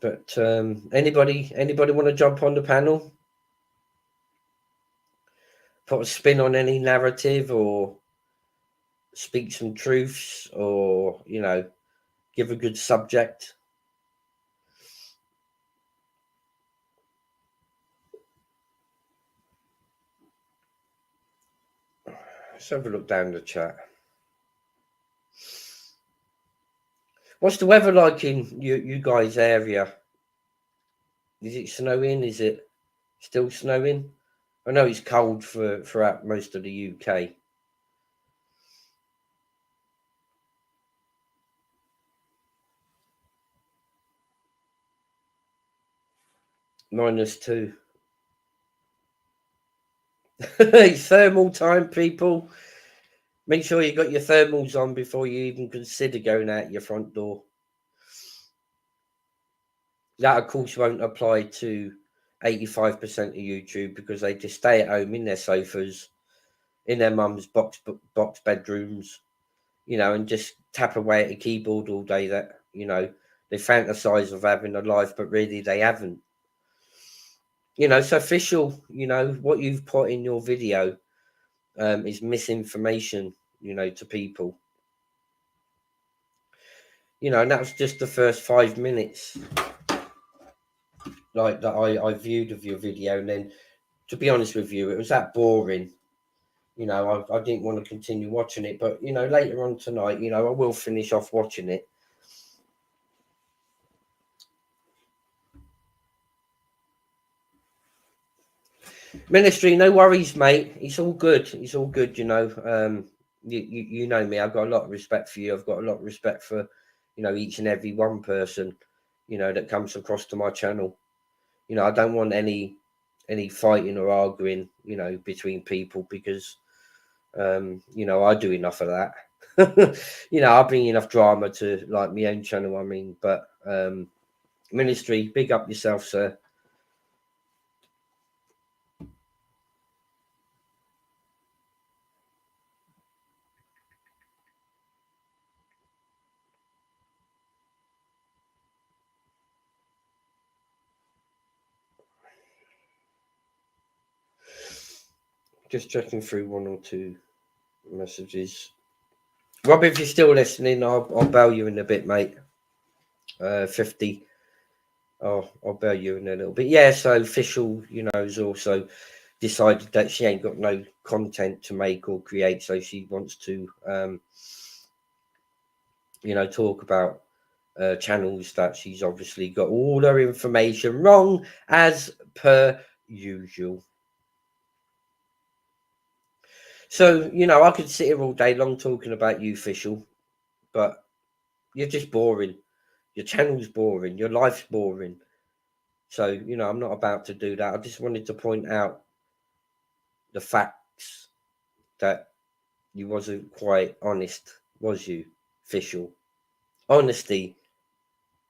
A: But anybody want to jump on the panel? Put a spin on any narrative, or speak some truths, or give a good subject. Let's have a look down the chat. What's the weather like in you guys' area? Is it snowing? Is it still snowing? I know it's cold throughout most of the UK. -2. It's thermal time, people. Make sure you got your thermals on before you even consider going out your front door. That, of course, won't apply to 85% of YouTube because they just stay at home in their sofas, in their mum's box bedrooms, and just tap away at a keyboard all day. That, they fantasize of having a life, but really they haven't. So Ficial, what you've put in your video is misinformation, to people. And that was just the first 5 minutes, like that I viewed of your video, and then, to be honest with you, it was that boring. I didn't want to continue watching it, but later on tonight, I will finish off watching it. Ministry, no worries, mate. It's all good. It's all good. You know me. I've got a lot of respect for you. I've got a lot of respect for, each and every one person, that comes across to my channel. I don't want any fighting or arguing, between people, because, I do enough of that. I bring enough drama to like my own channel. I mean, but Ministry, big up yourself, sir. Just checking through one or two messages. Rob, if you're still listening, I'll bail you in a bit, mate. 50. I'll bail you in a little bit. Yeah, so Ficial, has also decided that she ain't got no content to make or create, so she wants to, talk about channels that she's obviously got all her information wrong, as per usual. So, I could sit here all day long talking about you, Ficial, but you're just boring. Your channel's boring. Your life's boring. So, I'm not about to do that. I just wanted to point out the facts that you wasn't quite honest, was you, Ficial? Honesty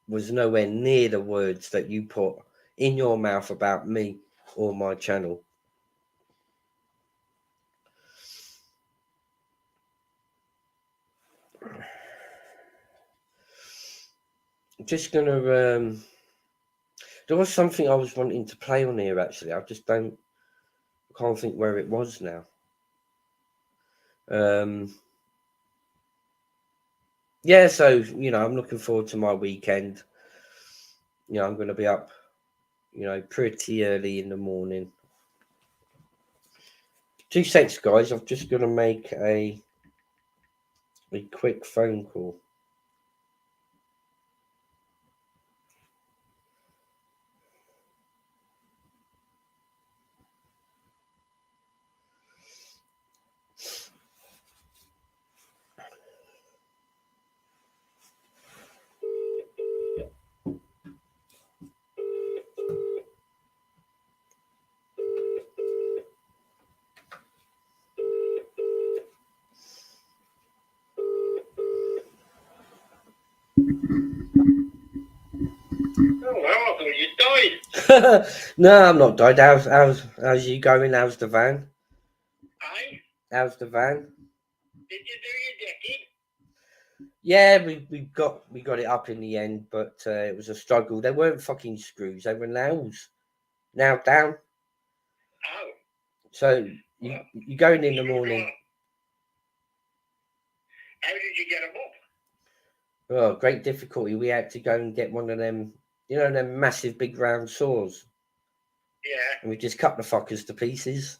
A: was nowhere near the words that you put in your mouth about me or my channel. I'm just gonna there was something I was wanting to play on here actually. I can't think where it was now. Yeah, so I'm looking forward to my weekend. I'm going to be up, pretty early in the morning. 2 seconds, guys. I'm just going to make a quick phone call.
C: Oh, well, I thought you died.
A: No, I'm not died. How's you going? How's the van?
C: Aye?
A: How's the van?
C: Did you do your decking?
A: Yeah, we got it up in the end, but it was a struggle. They weren't fucking screws; they were nails, nailed down.
C: Oh.
A: So you going in the morning.
C: How did you get them up?
A: Oh, great difficulty. We had to go and get one of them, them massive big round saws.
C: Yeah.
A: And we just cut the fuckers to pieces.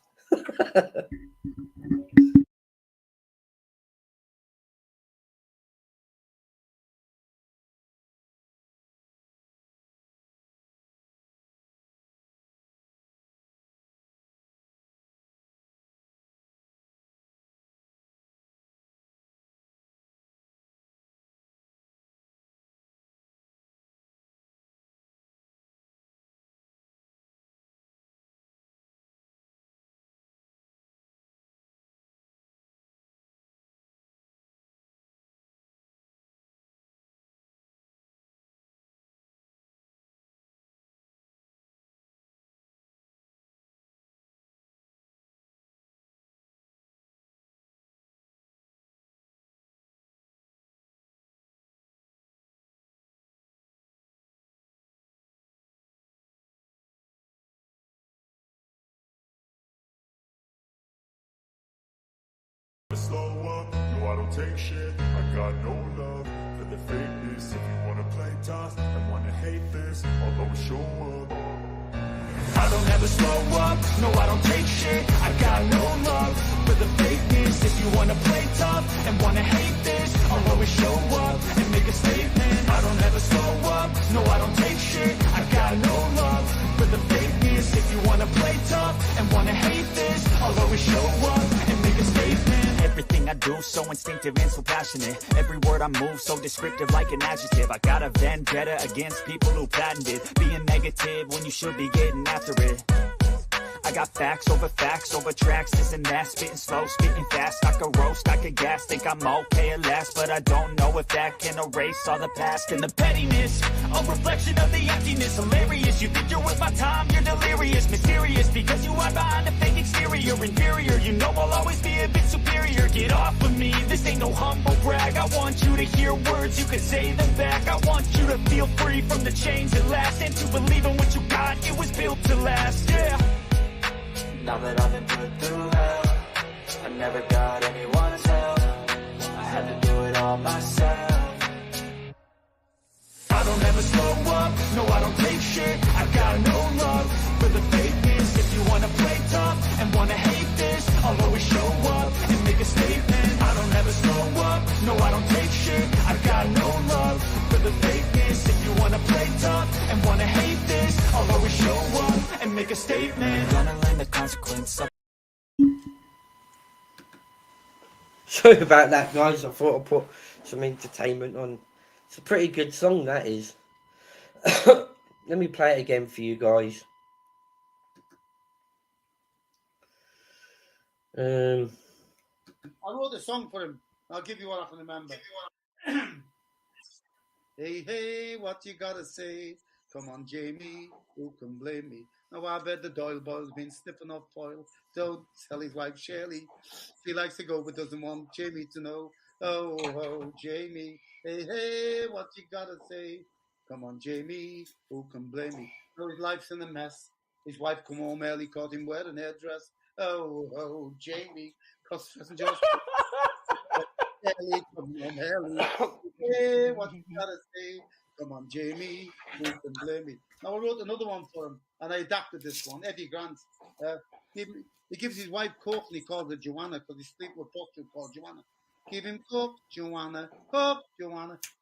D: Slow up, no I don't take shit. I got no love for the fakeness. If you wanna play tough and wanna hate this, I'll always show up. I don't ever slow up, no I don't take shit. I got no love for the fakeness. If you wanna play tough and wanna hate this, I'll always show up and make a statement. I don't ever slow up, no I don't take shit. I got no love for the fakeness. If you wanna play tough and wanna hate this, I'll always show up and make a statement. Everything I do so instinctive and so passionate. Every word I move so descriptive like an adjective. I got a vendetta against people who patented being negative when you should be getting after it. I got facts over tracks, this and that. Spitting slow, spitting fast. I could roast, I could gas. Think I'm okay at last, but I don't know if that can erase all the past. And the pettiness, a reflection of the emptiness. Hilarious, you think you're worth my time, you're delirious. Mysterious, because you hide behind a fake exterior. Inferior, you know I'll always be a bit superior. Get off of me, this ain't no humble brag. I want you to hear words, you can say them back. I want you to feel free from the chains that last, and to believe in what you got, it was built to last, yeah. Now that I've been put through hell, I never got anyone's help. I had to do it all myself. I don't ever slow up, no I don't take shit. I got no love for the fakeness. If you wanna play tough and wanna hate this, I'll always show up and make a statement. I don't ever slow up, no I don't take shit. I got no love for the fakeness. If you wanna play tough and wanna hate this, I'll always show up and make a statement. Gonna learn the consequence of.
A: Sorry about that, guys. I thought I'd put some entertainment on. It's a pretty good song, that is. Let me play it again for you guys.
E: I wrote the song for him. I'll give you one I can remember. Hey, hey, what you gotta say? Come on, Jamie, who can blame me? Now I bet the Doyle boy's been sniffing off foil. Don't tell his wife Shirley. She likes to go but doesn't want Jamie to know. Oh, Jamie, hey, hey, what you gotta say? Come on, Jamie, who can blame me? Now his life's in a mess. His wife come home early, caught him wearing a hairdress. Oh, Jamie, cause just early, come home early. Hey, what you gotta say? Come on, Jamie, who can blame me? Now I wrote another one for him, and I adapted this one. Eddie Grant. He gives his wife Coke, and he calls her Joanna because he sleeps with a prostitute called Joanna. Give him Coke, Joanna.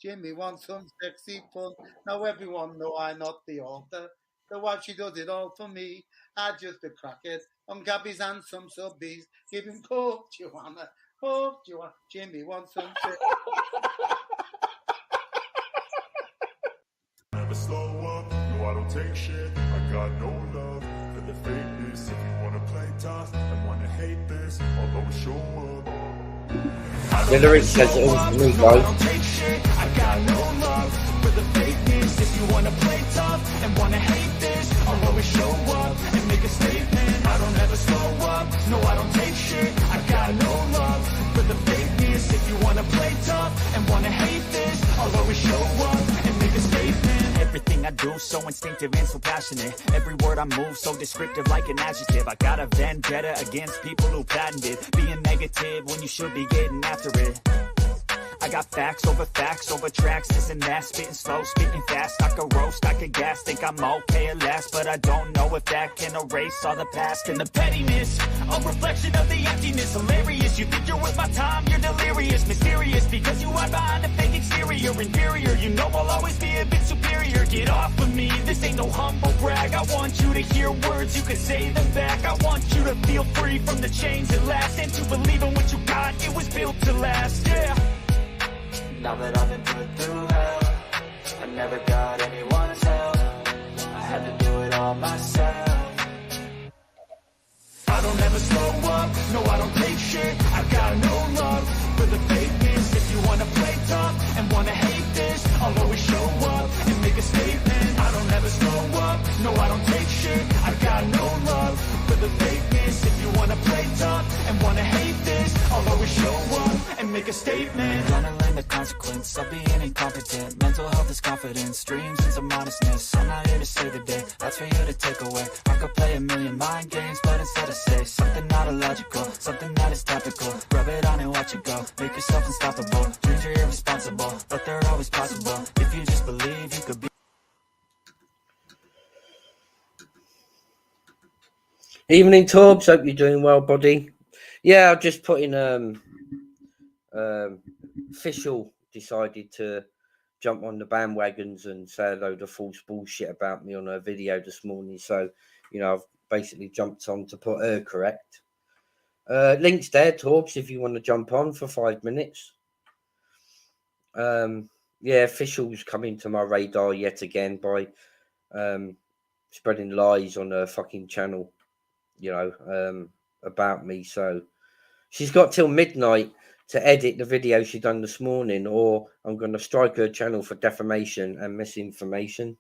E: Jimmy wants some sexy fun. Now everyone know I'm not the author. The wife, she does it all for me. I just a crack it. On Gabby's handsome subbies. Give him Coke, Joanna. Coke, Joanna. Jimmy wants some sex.
D: Never slow up, no I don't take shit. I got no love for the fakeness. If you wanna play tough and wanna hate this, I'll always show up.
A: The lyrics says it all to me, guys.
F: I got no love for the fakeness. If you wanna play tough and wanna hate this, I'll always show up and make a statement. I don't ever slow up, no I don't take shit. I got no love for the fakeness. If you wanna play tough and wanna hate this, I'll always show up and make a statement. Everything I do so instinctive and so passionate. Every word I move so descriptive like an adjective. I got a vendetta against people who patented being negative when you should be getting after it. I got facts over tracks, this and that. Spitting slow, spitting fast. I could roast, I could gas. Think I'm okay at last, but I don't know if that can erase all the past and the pettiness. A reflection of the emptiness. Hilarious, you think you're worth my time, you're delirious. Mysterious, because you hide behind a fake exterior. Inferior, you know I'll always be a bit superior. Get off of me, this ain't no humble brag. I want you to hear words, you can say them back. I want you to feel free from the chains that last, and to believe in what you got, it was built to last, yeah. Now that I've been put through hell, I never got anyone's help. I had to do it all myself. I don't ever slow up, no I don't take shit. I got no love for the fakeness. If you wanna play tough and wanna hate this, I'll always show up and make a statement. I don't ever slow up, no I don't take shit. I got no love for the fakeness. If you wanna play tough and wanna hate this, I'll always show up and make a statement. Gonna learn the consequence of being incompetent. Mental health is confidence, dreams and some modestness. I'm not here to save the day, that's for you to take away. I could play a million mind games, but instead I say something not illogical, something that is topical. Rub it on and watch it go, make yourself unstoppable. Dreams are irresponsible, but they're always possible. If you just believe, you could be.
A: Evening, Torbs. Hope you're doing well, buddy. Yeah, I've just put in Ficial decided to jump on the bandwagons and say a load of false bullshit about me on her video this morning. So, I've basically jumped on to put her correct. Links there, Torbs, if you want to jump on for 5 minutes. Yeah, Ficial's coming to my radar yet again by spreading lies on her fucking channel, about me. So she's got till midnight to edit the video she done this morning, or I'm going to strike her channel for defamation and misinformation.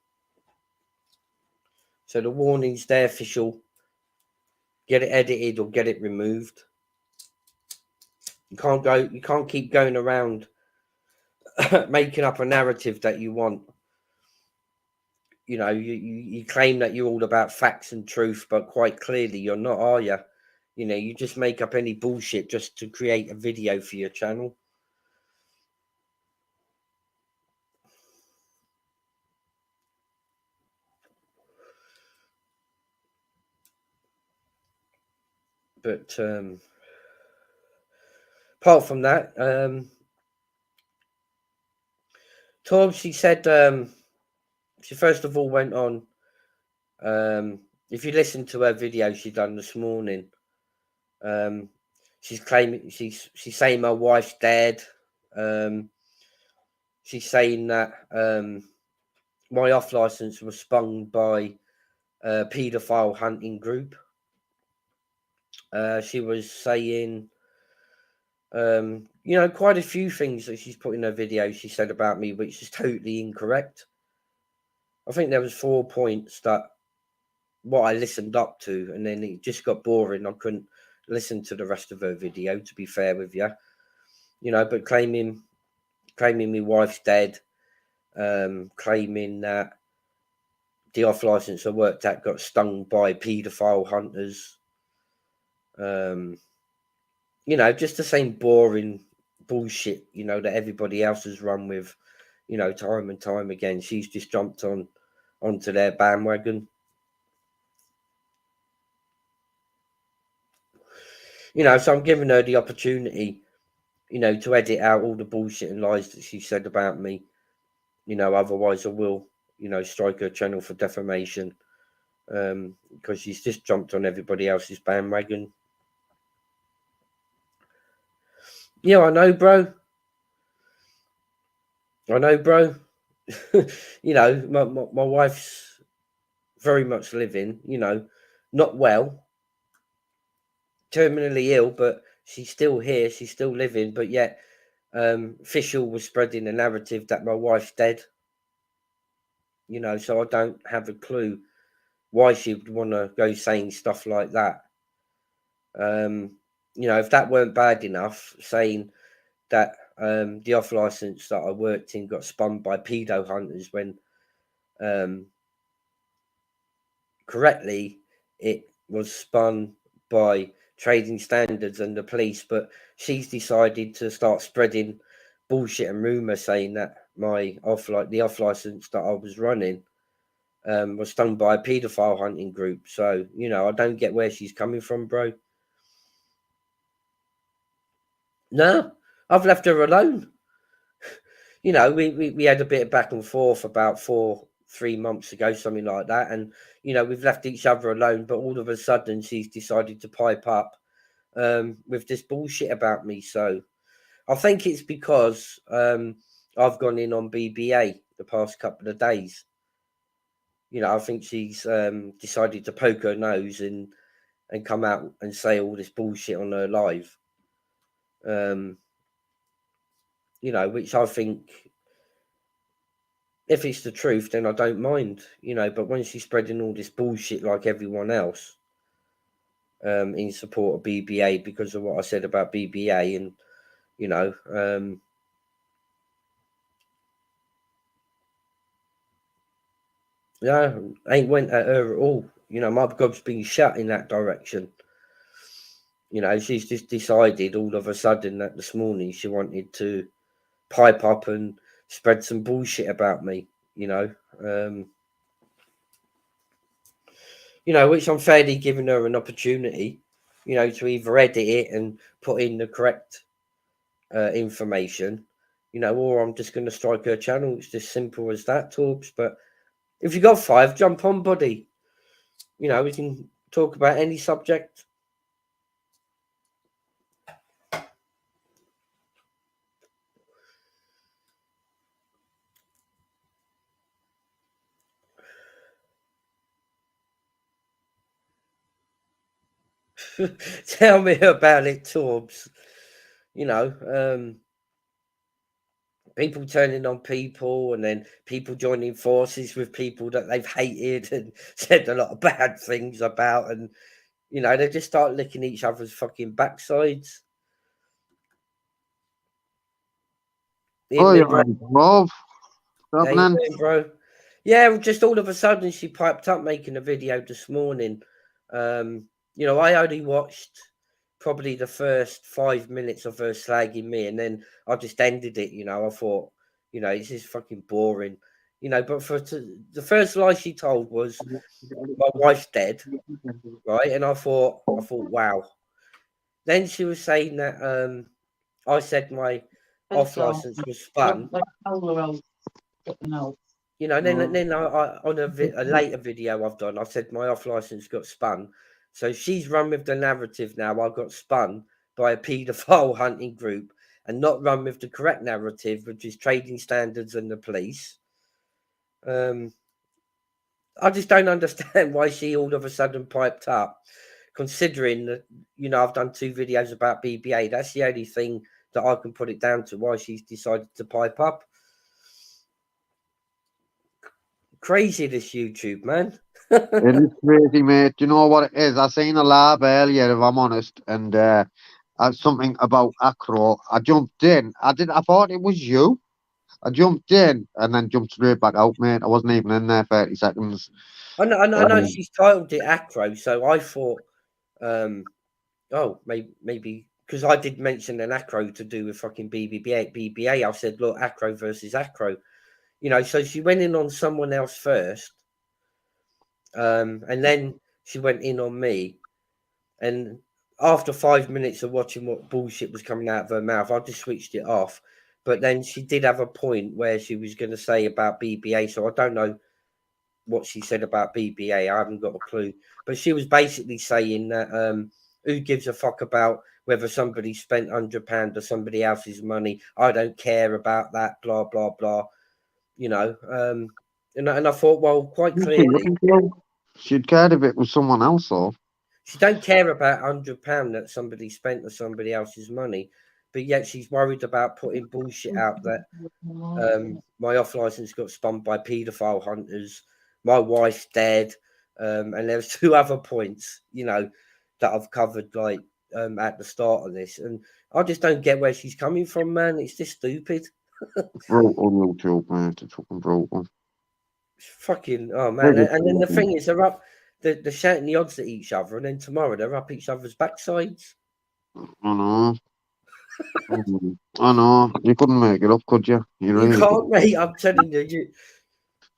A: So the warning's there, Ficial. Get it edited or get it removed. You can't keep going around making up a narrative that you want. You claim that you're all about facts and truth, but quite clearly you're not, are you? You just make up any bullshit just to create a video for your channel. But apart from that, Tom, she said she first of all went on. If you listen to her video she done this morning, she's claiming she's saying my wife's dead. She's saying that my off license was sprung by a paedophile hunting group. She was saying, quite a few things that she's put in her video. She said about me, which is totally incorrect. I think there was 4 points that what I listened up to, and then it just got boring. I couldn't listen to the rest of her video, to be fair with you. You know, but claiming my wife's dead, claiming that the off license I worked at got stung by paedophile hunters. You know, just the same boring bullshit, you know, that everybody else has run with, you know, time and time again. She's just jumped onto their bandwagon. You know, so I'm giving her the opportunity, you know, to edit out all the bullshit and lies that she said about me. You know, otherwise I will, you know, strike her channel for defamation. Because she's just jumped on everybody else's bandwagon. Yeah, I know, bro. You know, my wife's very much living, you know, not well, terminally ill, but she's still here, she's still living, but yet Ficial was spreading the narrative that my wife's dead. You know, so I don't have a clue why she would want to go saying stuff like that. You know, if that weren't bad enough, saying that the off license that I worked in got spun by pedo hunters when correctly it was spun by trading standards and the police, but she's decided to start spreading bullshit and rumor saying that the off license that I was running was stung by a paedophile hunting group. So, you know, I don't get where she's coming from, bro. No, I've left her alone. You know, we had a bit of back and forth about 3 months ago, something like that. And, you know, we've left each other alone, but all of a sudden she's decided to pipe up with this bullshit about me. So I think it's because I've gone in on BBA the past couple of days. You know, I think she's decided to poke her nose and come out and say all this bullshit on her live. You know, which I think, if it's the truth, then I don't mind, you know, but when she's spreading all this bullshit like everyone else in support of BBA because of what I said about BBA, and, you know, yeah, ain't went at her at all. You know, my gob's been shut in that direction. You know, she's just decided all of a sudden that this morning she wanted to pipe up and spread some bullshit about me, you know. You know, which I'm fairly giving her an opportunity, you know, to either edit it and put in the correct information, you know, or I'm just going to strike her channel. It's just simple as that, Torbs. But if you got 5, jump on, buddy. You know, we can talk about any subject. Tell me about it, Torbs. You know, people turning on people, and then people joining forces with people that they've hated and said a lot of bad things about, and, you know, they just start licking each other's fucking backsides.
G: Oh,
A: Evening,
G: you're
A: bro.
G: Rob.
A: How you
G: Happening?
A: doing, bro? Yeah, just all of a sudden she piped up making a video this morning. You know, I only watched probably the first 5 minutes of her slagging me, and then I just ended it. You know, I thought, you know, this is fucking boring. You know, but the first lie she told was my wife's dead, right? And I thought, wow. Then she was saying that I said my off license was spun. You know, then I on a later video I've done, I said my off license got spun. So she's run with the narrative now. I got spun by a paedophile hunting group, and not run with the correct narrative, which is trading standards and the police. I just don't understand why she all of a sudden piped up, considering that, you know, I've done 2 videos about BBA. That's the only thing that I can put it down to, why she's decided to pipe up. crazy, this YouTube, man.
G: It is crazy, mate. Do you know what it is? I seen a lab earlier, if I'm honest, and something about acro. I jumped in. I thought it was you. I jumped in and then jumped straight back out, mate. I wasn't even in there 30 seconds.
A: I know she's titled it Acro, so I thought, oh, maybe because I did mention an Acro to do with fucking BBA. I said, look, Acro versus Acro, so she went in on someone else first, and then she went in on me, and after 5 minutes of watching what bullshit was coming out of her mouth, I just switched it off. But then she did have a point where she was going to say about BBA, so I don't know what she said about BBA. I haven't got a clue. But she was basically saying that who gives a fuck about whether somebody spent £100 or somebody else's money? I don't care about that. Blah blah blah. And I thought, well, quite clearly,
G: she'd cared if it was someone else, though.
A: she don't care about £100 that somebody spent or somebody else's money, but yet she's worried about putting bullshit out that my off license got spun by paedophile hunters, my wife's dead, and there's 2 other points, that I've covered like at the start of this, and I just don't get where she's coming from, man. It's just stupid.
G: Brutal YouTube, mate. It's fucking brutal.
A: Fucking man, and then the thing is, they're up. They're shouting the odds at each other, and then tomorrow they're up each other's backsides.
G: I know. I know. You couldn't make it up, could you?
A: You
G: really
A: can't, mate. I'm telling you.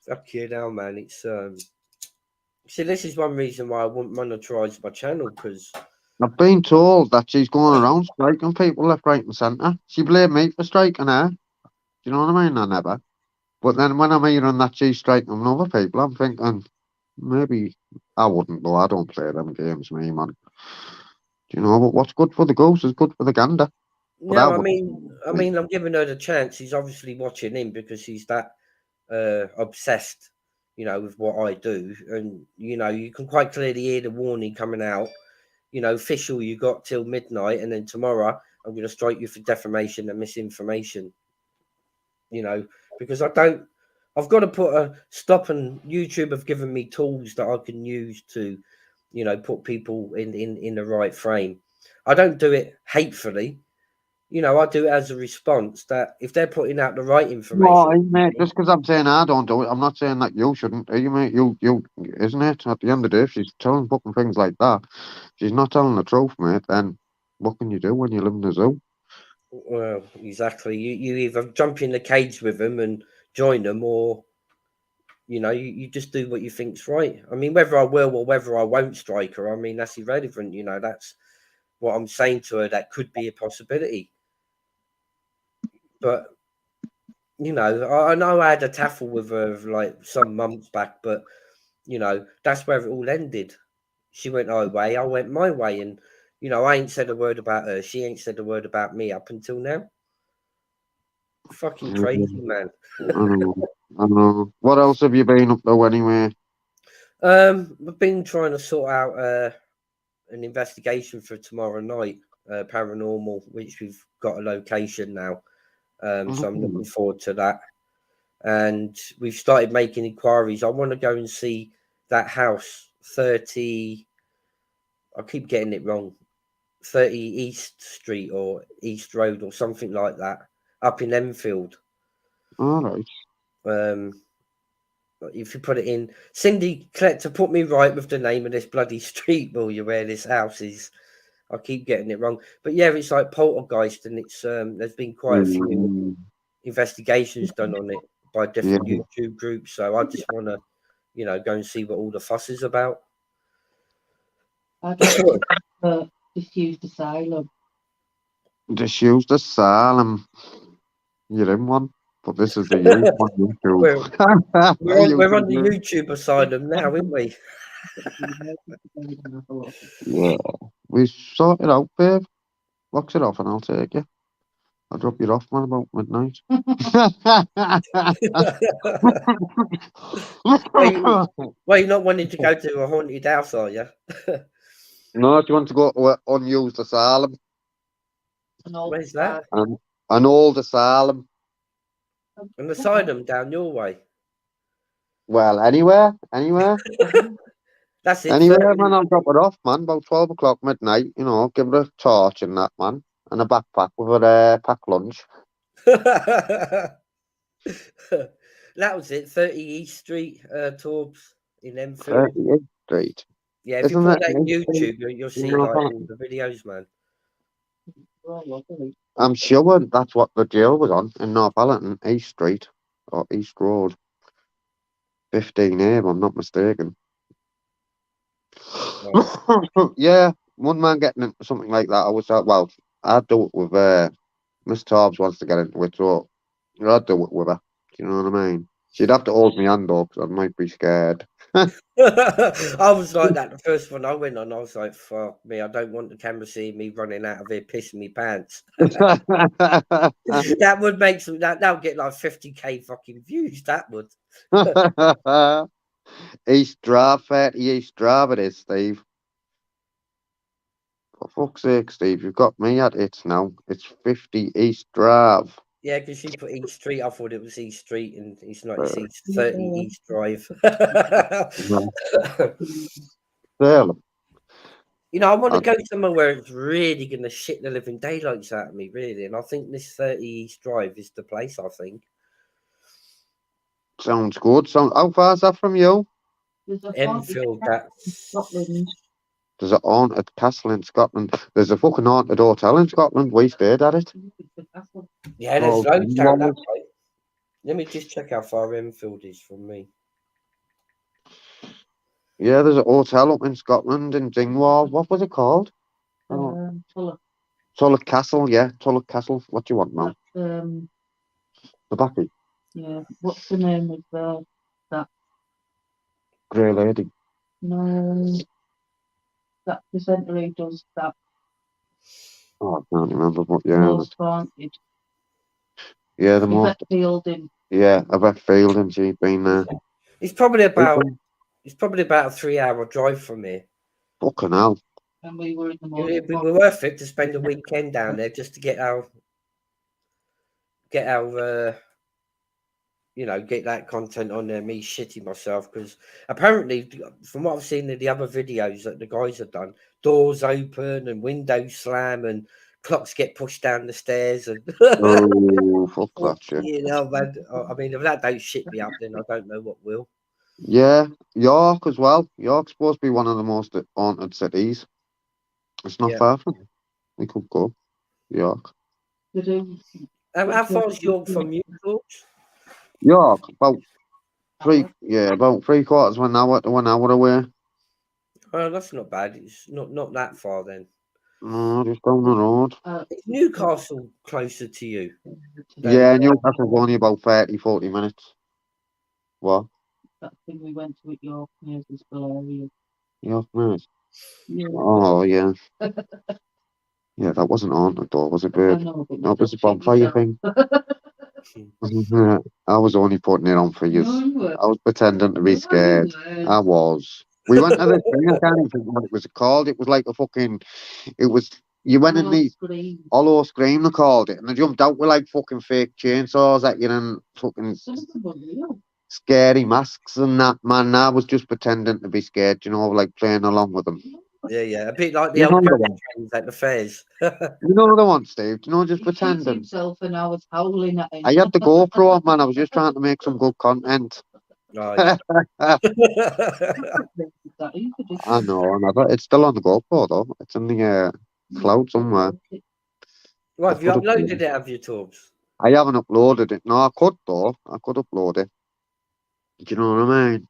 A: Fuck you now, man. It's See, this is one reason why I wouldn't monetize my channel, because
G: I've been told that she's going around striking people left, right, and centre. She blamed me for striking her. Do you know what I mean? I never. But then when I'm hearing that she's striking other people, I'm thinking maybe I wouldn't, though. I don't play them games, me, man. Do you know? But what's good for the goose is good for the gander.
A: No, I mean, I'm giving her the chance. She's obviously watching him because she's that obsessed, with what I do, and you can quite clearly hear the warning coming out. Ficial, you got till midnight, and then tomorrow I'm going to strike you for defamation and misinformation. Because I've got to put a stop, and YouTube have given me tools that I can use to, put people in the right frame. I don't do it hatefully. I do it as a response that if they're putting out the right information.
G: No, mate, just because I'm saying I don't do it, I'm not saying that you shouldn't. Are you, mate? You, isn't it? At the end of the day, if she's telling fucking things like that, she's not telling the truth, mate. Then what can you do when you live in the zoo?
A: Well, exactly. You either jump in the cage with them and join them, or you just do what you think's right. I mean, whether I will or whether I won't strike her, I mean, that's irrelevant. That's what I'm saying to her. That could be a possibility. But I know I had a taffle with her like some months back, but that's where it all ended. She went her way, I went my way, and I ain't said a word about her. She ain't said a word about me up until now. Fucking crazy, man.
G: I know. What else have you been up to anyway?
A: I've been trying to sort out an investigation for tomorrow night, paranormal, which we've got a location now. So I'm looking forward to that. And we've started making inquiries. I want to go and see that house, 30. I keep getting it wrong. 30 East Street or East Road or something like that, up in Enfield.
G: All right.
A: If you put it in, Cindy Collector, put me right with the name of this bloody street, will you? Where this house is. I keep getting it wrong, but yeah, it's like poltergeist, and it's there's been quite a few investigations done on it by different YouTube groups. So I just want to, go and see what all the fuss is about.
H: Disused asylum.
G: Disused asylum. You're in one, but this is the used one.
A: We're on the YouTube asylum now, aren't we?
G: Yeah, we sort it out, babe. Box it off, and I'll take you. I'll drop you off, man, about midnight.
A: Well, you're not wanting to go to a haunted house, are you?
G: No, do you want to go to an unused asylum?
A: Where's that?
G: An old asylum.
A: An asylum down your way.
G: Well, anywhere.
A: That's it.
G: Anywhere,
A: 30.
G: man, I'll drop it off, man, about 12 o'clock midnight, you know, give it a torch and that, man, and a backpack with a packed lunch.
A: That was it. 30 East Street, Torbs in Enfield.
G: 38th Street.
A: Yeah, if you
G: Isn't
A: put
G: that
A: that in
G: in
A: YouTube, you'll see like all the videos, man.
G: I'm sure that's what the jail was on in Northallerton, East Street or East Road, 15A, if I'm not mistaken. Yeah, one man getting into something like that. I was like, well, I'd do it with Miss Torbs wants to get into it, so I'd do it with her. Do you know what I mean? She'd have to hold me hand though, because I might be scared.
A: I was like that the first one I went on. I was like, fuck me, I don't want the camera seeing me running out of here pissing me pants. That would make some that would get like 50k fucking views. That would.
G: East Drive, 30 East Drive it is, Steve. For fuck's sake, Steve, you've got me at it now. It's 50 East Drive.
A: Yeah, because you put East Street, I thought it was East Street, and it's not. It's East 30 East Drive.
G: There.
A: You know, I want to go somewhere where it's really going to shit the living daylights out of me, really. And I think this 30 East Drive is the place, I think.
G: Sounds good. How far is that from you?
A: Enfield, that's...
G: There's a haunted castle in Scotland. There's a fucking haunted hotel in Scotland. We stayed at it.
A: Yeah, there's loads down that way. Let me just check how far Enfield is from me.
G: Yeah, there's a hotel up in Scotland in Dingwall. What was it called? Tulloch Castle, yeah. Tulloch Castle. What do you want now? The Backy.
H: Yeah. What's the name of that?
G: Grey Lady.
H: No. That presenter who does that.
G: Oh, I can't remember what, yeah.
H: Most haunted.
G: Yeah, the most.
H: Yvette Fielding.
G: Yeah, Yvette Fielding, she's been there.
A: It's probably about a 3-hour drive from here.
G: Fucking hell.
H: And we were in the morning.
A: It'd be worth it to spend a weekend down there just to get our get that content on there, me shitting myself, because apparently from what I've seen in the other videos that the guys have done, doors open and windows slam and clocks get pushed down the stairs and
G: Oh, fuck that shit.
A: you know, man. I mean, if that don't shit me up, then I don't know what will.
G: Yeah, York as well. York's supposed to be one of the most haunted cities. It's not far from here. We could go. York.
A: How far is York from you, George?
G: York, about 3/4 of an hour to 1 hour away.
A: Oh, that's not bad. It's not that far then.
G: No, just down the road.
A: Is Newcastle closer to you?
G: Yeah, Newcastle's only about 30-40 minutes. What?
H: That thing we went to at York Mears was hilarious.
G: York Mears?
H: Yeah.
G: Oh, yeah. Yeah, that wasn't haunted though, was it, babe?
H: No,
G: it was a bonfire thing. I was only putting it on for you. I was pretending to be scared. I was. We went to this thing, I can't even think what it was called. It was like a fucking, you went in the hollow scream, they called it, and they jumped out with like fucking fake chainsaws at you and fucking scary masks and that, man. I was just pretending to be scared, like playing along with them.
A: Yeah, a bit like the old trains at the fairs.
G: You know the one, Steve? Just pretending.
H: Himself and I was howling at him.
G: I had the GoPro on, man. I was just trying to make some good content.
A: Right.
G: I know, it's still on the GoPro though. It's in the cloud somewhere.
A: Right, have you uploaded it, have you, Torbs?
G: I haven't uploaded it. No, I could though. I could upload it. Do you know what I mean?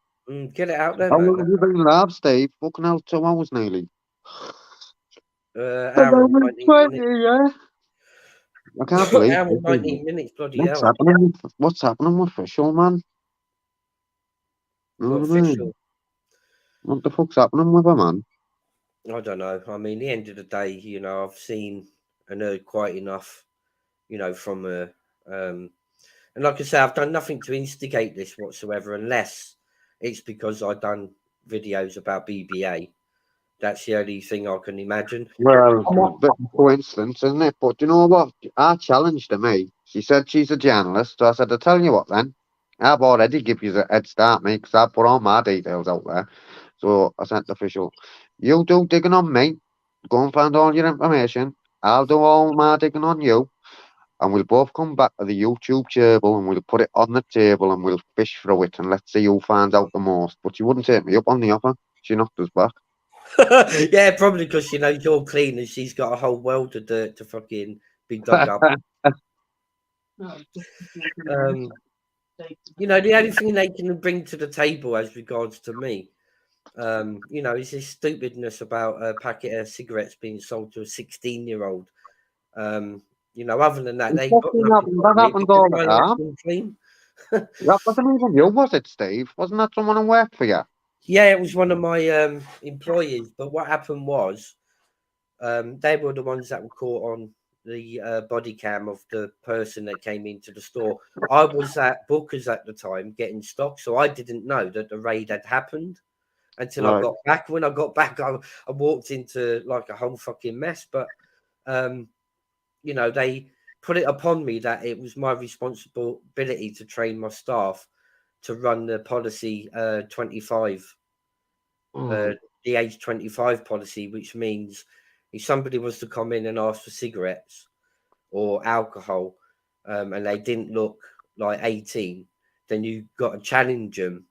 A: Get it out there.
G: How long have you been live, Steve? Fucking hell, 2 hours nearly.
A: Hour and 19 minutes.
G: Yeah. I can't believe
A: hour and 19 minutes, bloody
G: what's
A: hell.
G: What's happening with Ficial, man?
A: What, Ficial?
G: What the fuck's happening with her, man?
A: I don't know. I mean, the end of the day, I've seen and heard quite enough, from her. And like I say, I've done nothing to instigate this whatsoever, unless it's because I've done videos about BBA. That's the only thing I can imagine.
G: Well, a bit of a coincidence, isn't it? But you know what? I challenged her, me. She said she's a journalist, so I said, I'll tell you what then. I've already give you the head start, mate, because I put all my details out there. So I sent the official. You do digging on me. Go and find all your information. I'll do all my digging on you. And we'll both come back to the YouTube table and we'll put it on the table and we'll fish through it and let's see who finds out the most. But she wouldn't take me up on the offer. She knocked us back.
A: Yeah, probably because she knows you're clean and she's got a whole world of dirt to fucking be dug up. You know, the only thing they can bring to the table as regards to me, you know, is this stupidness about a packet of cigarettes being sold to a 16-year-old. You know, other than that, they got nothing
G: That
A: on me
G: happens
A: because
G: all the
A: my life's
G: time.
A: been clean.
G: That wasn't even you, was it, Steve? Wasn't that someone who worked for you?
A: Yeah, it was one of my employees. But what happened was, they were the ones that were caught on the body cam of the person that came into the store. I was at Booker's at the time getting stock, so I didn't know that the raid had happened until I
G: Right.
A: got back. When I got back, I walked into like a whole fucking mess. But you know, they put it upon me that it was my responsibility to train my staff to run the policy 25.
G: Mm.
A: The age 25 policy, which means if somebody was to come in and ask for cigarettes or alcohol and they didn't look like 18, then you got to challenge them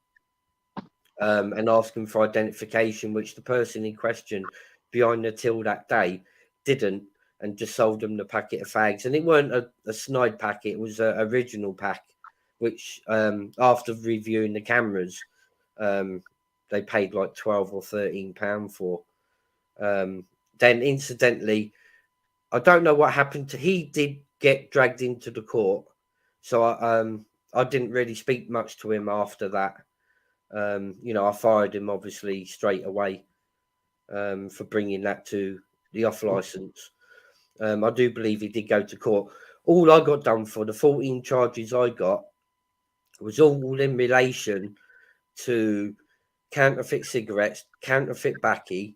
A: and ask them for identification, which the person in question behind the till that day didn't, and just sold them the packet of fags. And it weren't a snide packet, it was an original pack, which after reviewing the cameras, they paid like 12 or 13 pound for. Then incidentally, I don't know what happened to he did get dragged into the court, so I didn't really speak much to him after that. You know, I fired him obviously straight away for bringing that to the off license. I do believe he did go to court. All I got done for the 14 charges I got was all in relation to counterfeit cigarettes, counterfeit baccy,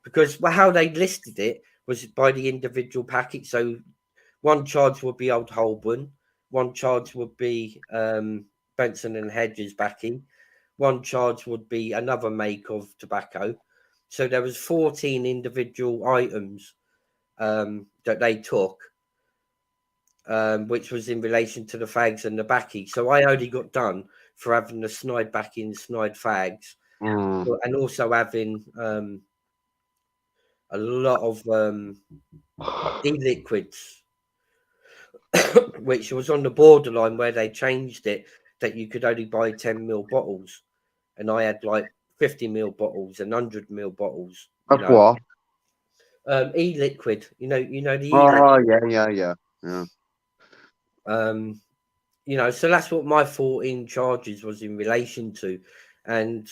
A: because how they listed it was by the individual packet. So one charge would be Old Holborn, one charge would be Benson and Hedges baccy, one charge would be another make of tobacco. So there was 14 individual items that they took, which was in relation to the fags and the baccy. So I only got done for having the snide baccy and snide fags, and also having a lot of e-liquids, which was on the borderline where they changed it that you could only buy 10 ml bottles, and I had like 50 ml bottles and 100 ml bottles. You
G: Of
A: know,
G: what?
A: e-liquid. You know the
G: Oh,
A: e-liquid.
G: yeah.
A: You know, so that's what my 14 charges was in relation to, and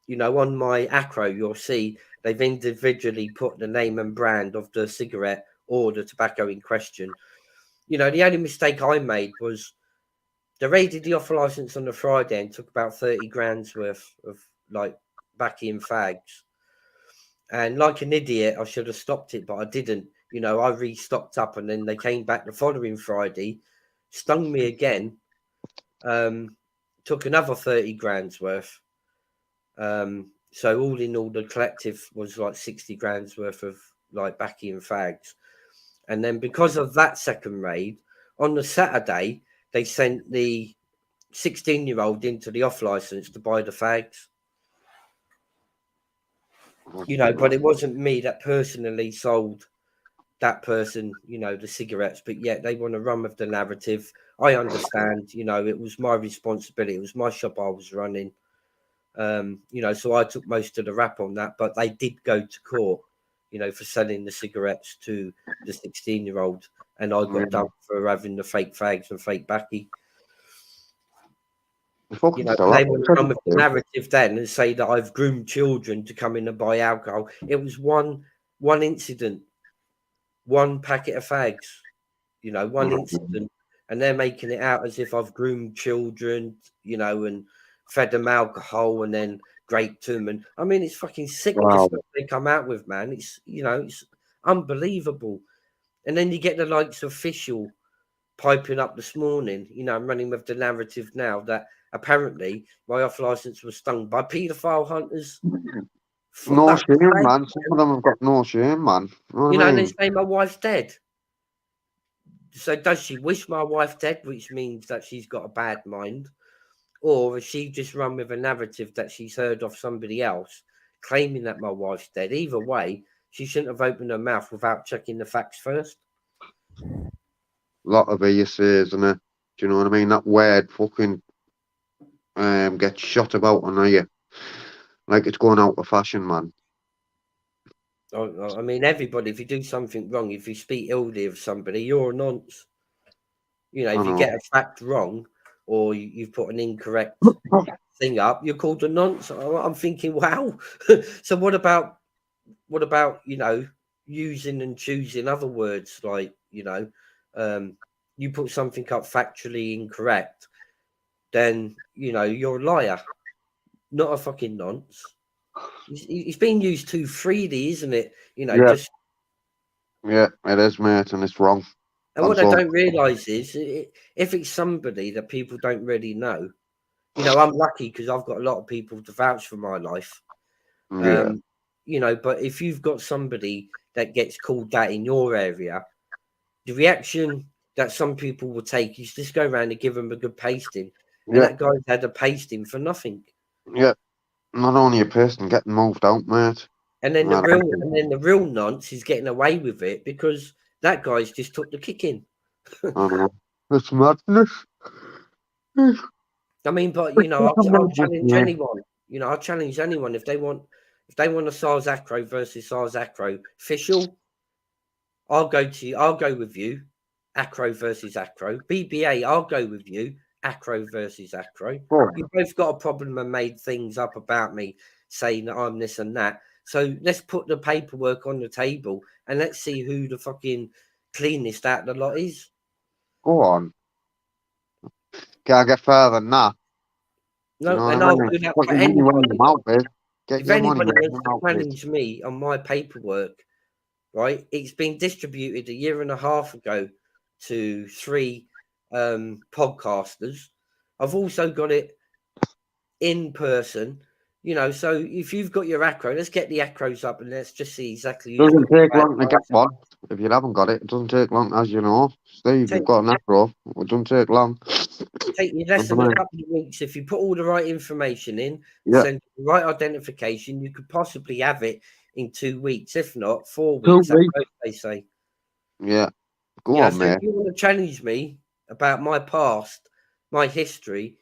A: you know, on my acro, you'll see they've individually put the name and brand of the cigarette or the tobacco in question. You know, the only mistake I made was they raided the offer license on the Friday and took about 30 grand's worth of like baccy and fags. And like an idiot, I should have stopped it, but I didn't. You know, I restocked up and then they came back the following Friday, stung me again, took another 30 grand's worth. So all in all, the collective was like 60 grand's worth of like baccy and fags. And then because of that second raid, on the Saturday, they sent the 16-year-old into the off license to buy the fags. You know, but it wasn't me that personally sold that person, you know, the cigarettes, but yet they want to run with the narrative. I understand, you know, it was my responsibility. It was my shop I was running. You know, so I took most of the rap on that, but they did go to court, you know, for selling the cigarettes to the 16-year-old, and I got done for having the fake fags and fake baccy. You know,
G: Still
A: they
G: happens,
A: want to run with the narrative then and say that I've groomed children to come in and buy alcohol. It was one incident, one packet of fags, you know, one incident, and they're making it out as if I've groomed children, you know, and fed them alcohol and then raped them. And I mean, it's fucking sick the stuff they come out with, man. It's, you know, it's unbelievable. And then you get the likes of Ficial, piping up this morning, you know, running with the narrative now that apparently my off license was stung by paedophile hunters.
G: No
A: Fuck,
G: shame, man. Some of them have got no shame, man. You know
A: you
G: what
A: know,
G: I
A: and they
G: mean?
A: say my wife's dead. So does she wish my wife dead, which means that she's got a bad mind? Or has she just run with a narrative that she's heard of somebody else claiming that my wife's dead? Either way, she shouldn't have opened her mouth without checking the facts first.
G: Lot of hearsays, isn't it? Do you know what I mean? That word fucking gets shot about on you. Like it's going out of fashion, man.
A: I mean, everybody, if you do something wrong, if you speak illy of somebody, you're a nonce. You know,
G: I
A: if you
G: know.
A: get a fact wrong or you've put an incorrect thing up, you're called a nonce. I'm thinking, wow. So what about, you know, using and choosing other words like, you know, you put something up factually incorrect, then, you know, you're a liar, not a fucking nonce. It's being used too freely, isn't it? You know,
G: Yeah,
A: just.
G: yeah, it is, mate, and it's wrong.
A: And
G: And
A: what I
G: so,
A: don't realise is if it's somebody that people don't really know, you know, I'm lucky because I've got a lot of people to vouch for my life.
G: yeah,
A: You know, but if you've got somebody that gets called that in your area, the reaction that some people will take is just go around and give them a good pasting. And
G: yeah,
A: that guy's had a pasting for nothing.
G: yeah. Not only a person getting moved out, mate.
A: And then
G: I
A: the real nonce is getting away with it because that guy's just took the kick in.
G: know. It's madness.
A: I mean, but you
G: It's
A: know,
G: fucking
A: I'll
G: madness,
A: challenge
G: mate.
A: anyone. You know, I'll challenge anyone if they want a SARS acro versus SARS acro. Ficial, I'll go with you. Acro versus acro. BBA, I'll go with you. Acro versus acro.
G: Oh,
A: You both got a problem and made things up about me, saying that I'm this and that. So let's put the paperwork on the table and let's see who the fucking cleanest out of the lot is.
G: go on. Can't get further than that. You
A: No,
G: know
A: and
G: what I
A: I'll
G: mean?
A: do that
G: Put
A: for
G: your money where
A: anybody.
G: your mouth is. Get
A: If
G: your money
A: anybody
G: where
A: wants
G: your
A: to
G: mouth is.
A: challenge me on my paperwork, right, it's been distributed a year and a half ago to 3 podcasters. I've also got it in person, you know. So if you've got your acro, let's get the acros up and let's just see exactly who's
G: Doesn't
A: got the
G: take
A: bad
G: long to get
A: mindset.
G: one. If you haven't got it, it doesn't take long, as you know. Steve, you've
A: Take,
G: got an afro. It doesn't take long.
A: take you less than a couple of weeks if you put all the right information in,
G: Yeah,
A: send the right identification. You could possibly have it in 2 weeks, if not 4
G: 2
A: weeks. That's
G: weeks.
A: what they say.
G: Yeah, go
A: You know,
G: on,
A: so if
G: mate.
A: you want to challenge me about my past, my history,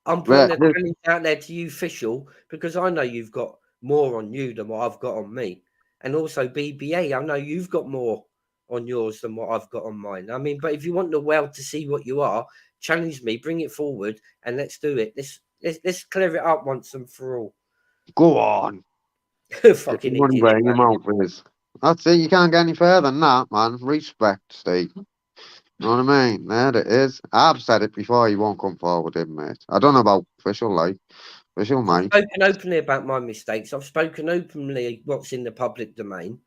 A: I'm putting
G: Right,
A: a challenge out there to you, Ficial, because I know you've got more on you than what I've got on me. And also BBA, I know you've got more on yours than what I've got on mine. I mean, but if you want the world to see what you are, challenge me, bring it forward, and let's do it. Let's clear it up once and for all.
G: go on. Get
A: Fucking
G: your money
A: idiot,
G: where your
A: man.
G: mouth is. That's it. You can't get any further than that, man. Respect, Steve. You know what I mean? There it is. I've said it before. You won't come forward, in, mate. I don't know about official, like official,
A: I've
G: mate.
A: spoken openly about my mistakes. I've spoken openly what's in the public domain.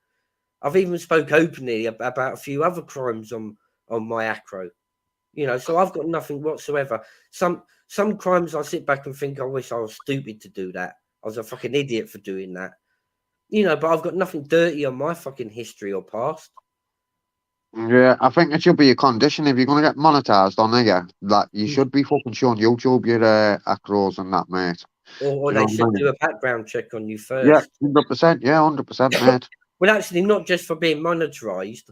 A: I've even spoke openly about a few other crimes on my acro. You know, so I've got nothing whatsoever. Some crimes I sit back and think I wish I was stupid to do that. I was a fucking idiot for doing that. You know, but I've got nothing dirty on my fucking history or past.
G: Yeah, I think it should be a condition if you're going to get monetized on here that you should be fucking showing YouTube your acros and that, mate.
A: Or
G: Do you know
A: they
G: what I
A: should
G: mean?
A: do a background check on you
G: Yeah,
A: first.
G: 100%. Yeah, 100%, mate.
A: Well, actually, not just for being monetized.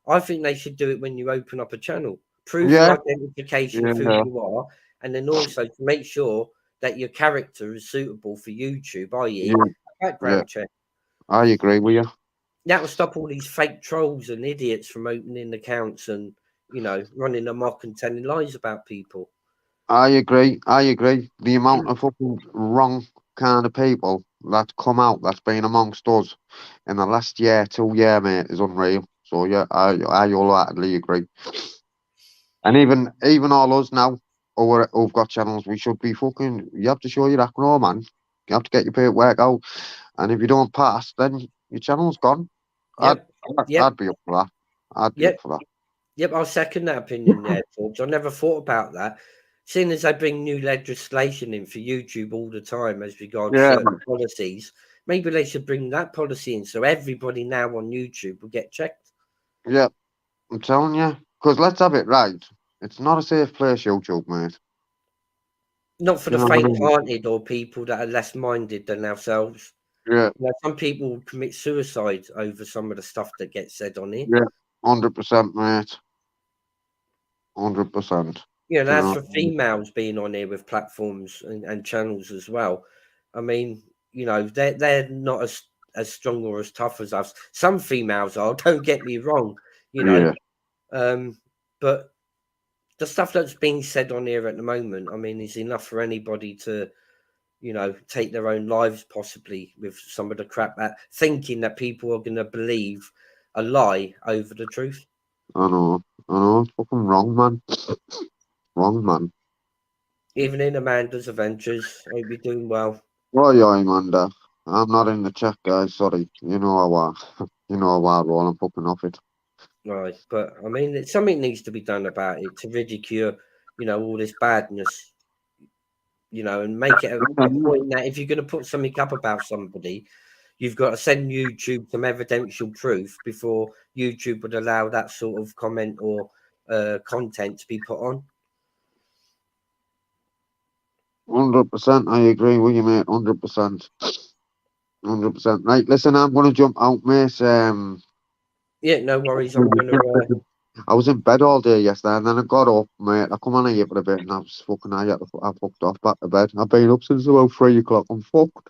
A: I think they should do it when you open up a channel. Prove your
G: Yeah,
A: identification of who
G: yeah,
A: you are, and then also to make sure that your character is suitable for YouTube, i.e.,
G: yeah,
A: a
G: yeah.
A: background check.
G: I agree with you.
A: That will stop all these fake trolls and idiots from opening accounts and, you know, running amok and telling lies about people.
G: I agree. I agree. The amount of fucking wrong kind of people that's come out that's been amongst us in the last year, 2 year, mate, is unreal. So yeah, I wholeheartedly agree. And even all us now who've got channels, we should be fucking. You have to show your acro, man. You have to get your paperwork out, and if you don't pass, then your channel's gone. I'd
A: Yep.
G: I'd,
A: Yep.
G: I'd be up for that. I'd be up
A: Yep.
G: for that.
A: Yep, I'll second that opinion there, George. I never thought about that. Seeing as they bring new legislation in for YouTube all the time as regards
G: Yeah,
A: certain policies, maybe they should bring that policy in so everybody now on YouTube will get checked.
G: yeah, I'm telling you. Because let's have it right. It's not a safe place, YouTube, mate.
A: Not for
G: You
A: the
G: know what I mean?
A: faint-hearted or people that are less minded than ourselves.
G: Yeah,
A: You know, some people commit suicide over some of the stuff that gets said on here.
G: yeah, 100%, mate. 100%.
A: You know,
G: You
A: as
G: know,
A: for females being on here with platforms and channels as well, I mean, you know, they're not as strong or as tough as us. Some females are. Don't get me wrong, you know,
G: yeah,
A: but the stuff that's being said on here at the moment, I mean, is enough for anybody to, you know, take their own lives possibly with some of the crap that thinking that people are going to believe a lie over the truth.
G: I know. I know. It's fucking wrong, man. Wrong, man.
A: Even in Amanda's adventures, hope you're doing well.
G: Oh, yeah, Amanda. I'm not in the chat, guys. Sorry. You know how you know how I roll. I'm fucking off it.
A: Right, but I mean, something needs to be done about it to ridicule, you know, all this badness, you know, and make it a point that if you're going to put something up about somebody, you've got to send YouTube some evidential proof before YouTube would allow that sort of comment or content to be put on.
G: 100%. I agree with you, mate. 100%. 100%. Right, listen, I'm going to jump out, mate.
A: Yeah, no worries. I'm going to.
G: I was in bed all day yesterday, and then I got up, mate. I come on here for a bit, and I was fucking. I fucked off back to bed. I've been up since about 3 o'clock. I'm fucked.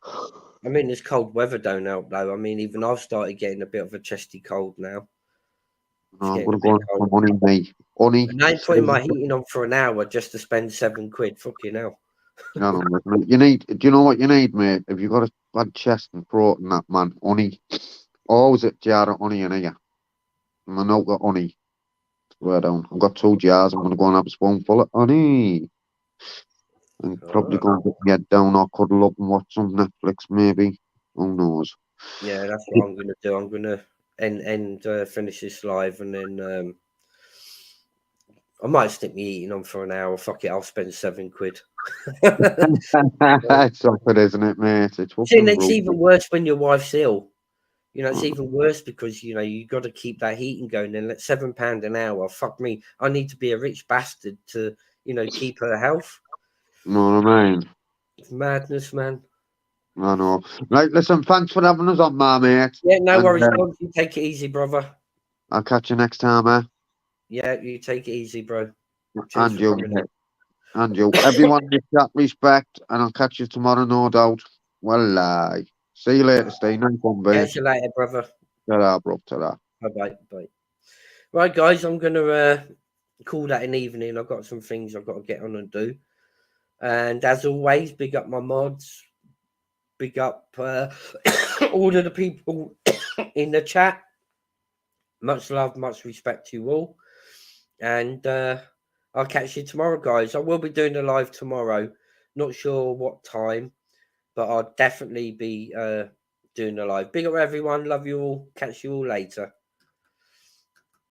A: I mean, this cold weather don't help though. I mean, even I've started getting a bit of a chesty cold now. It's
G: I'm
A: getting
G: gonna
A: a
G: go
A: bit
G: on
A: cold.
G: some money, mate. Honey.
A: And I ain't putting my heating on for an hour just to spend £7. Fucking hell.
G: You need. Do you know what you need, mate? If you got a bad chest and throat and that, man, honey. Always a jar of honey in here. I'm a note of honey. Swear down. I've got 2 jars. I'm gonna go and have a spoonful of honey. And probably
A: Oh,
G: go and get my head down or cuddle up and watch some Netflix, maybe. Who knows?
A: yeah, that's what I'm going to do. I'm going to finish this live and then I might stick me eating on for an hour. Fuck it, I'll spend £7.
G: It's something, isn't it, mate? It's
A: See, and
G: fucking
A: it's
G: rude.
A: even worse when your wife's ill. You know, it's even worse because you know you got to keep that heating going. And at £7 an hour, fuck me, I need to be a rich bastard to keep her health.
G: You know what I mean?
A: It's madness, man.
G: I know. Right, listen, thanks for having us on, my mate.
A: Yeah, no
G: And
A: worries. Don't you take it easy, brother.
G: I'll catch you next time, eh?
A: Yeah, you take it easy, bro. Cheers
G: And
A: for
G: you,
A: coming in.
G: mate. And you. Everyone, in the chat, respect, and I'll catch you tomorrow, no doubt. Well, see you later, Steve. Nice one, babe.
A: Catch you later, brother.
G: Ta-ra, bro. Ta-ra.
A: Bye. Right, guys, I'm gonna call that an evening. I've got some things I've got to get on and do. And as always, big up my mods. Big up all of the people in the chat. Much love, much respect to you all. And I'll catch you tomorrow, guys. I will be doing a live tomorrow. Not sure what time, but I'll definitely be doing a live. Big up, everyone. Love you all. Catch you all later.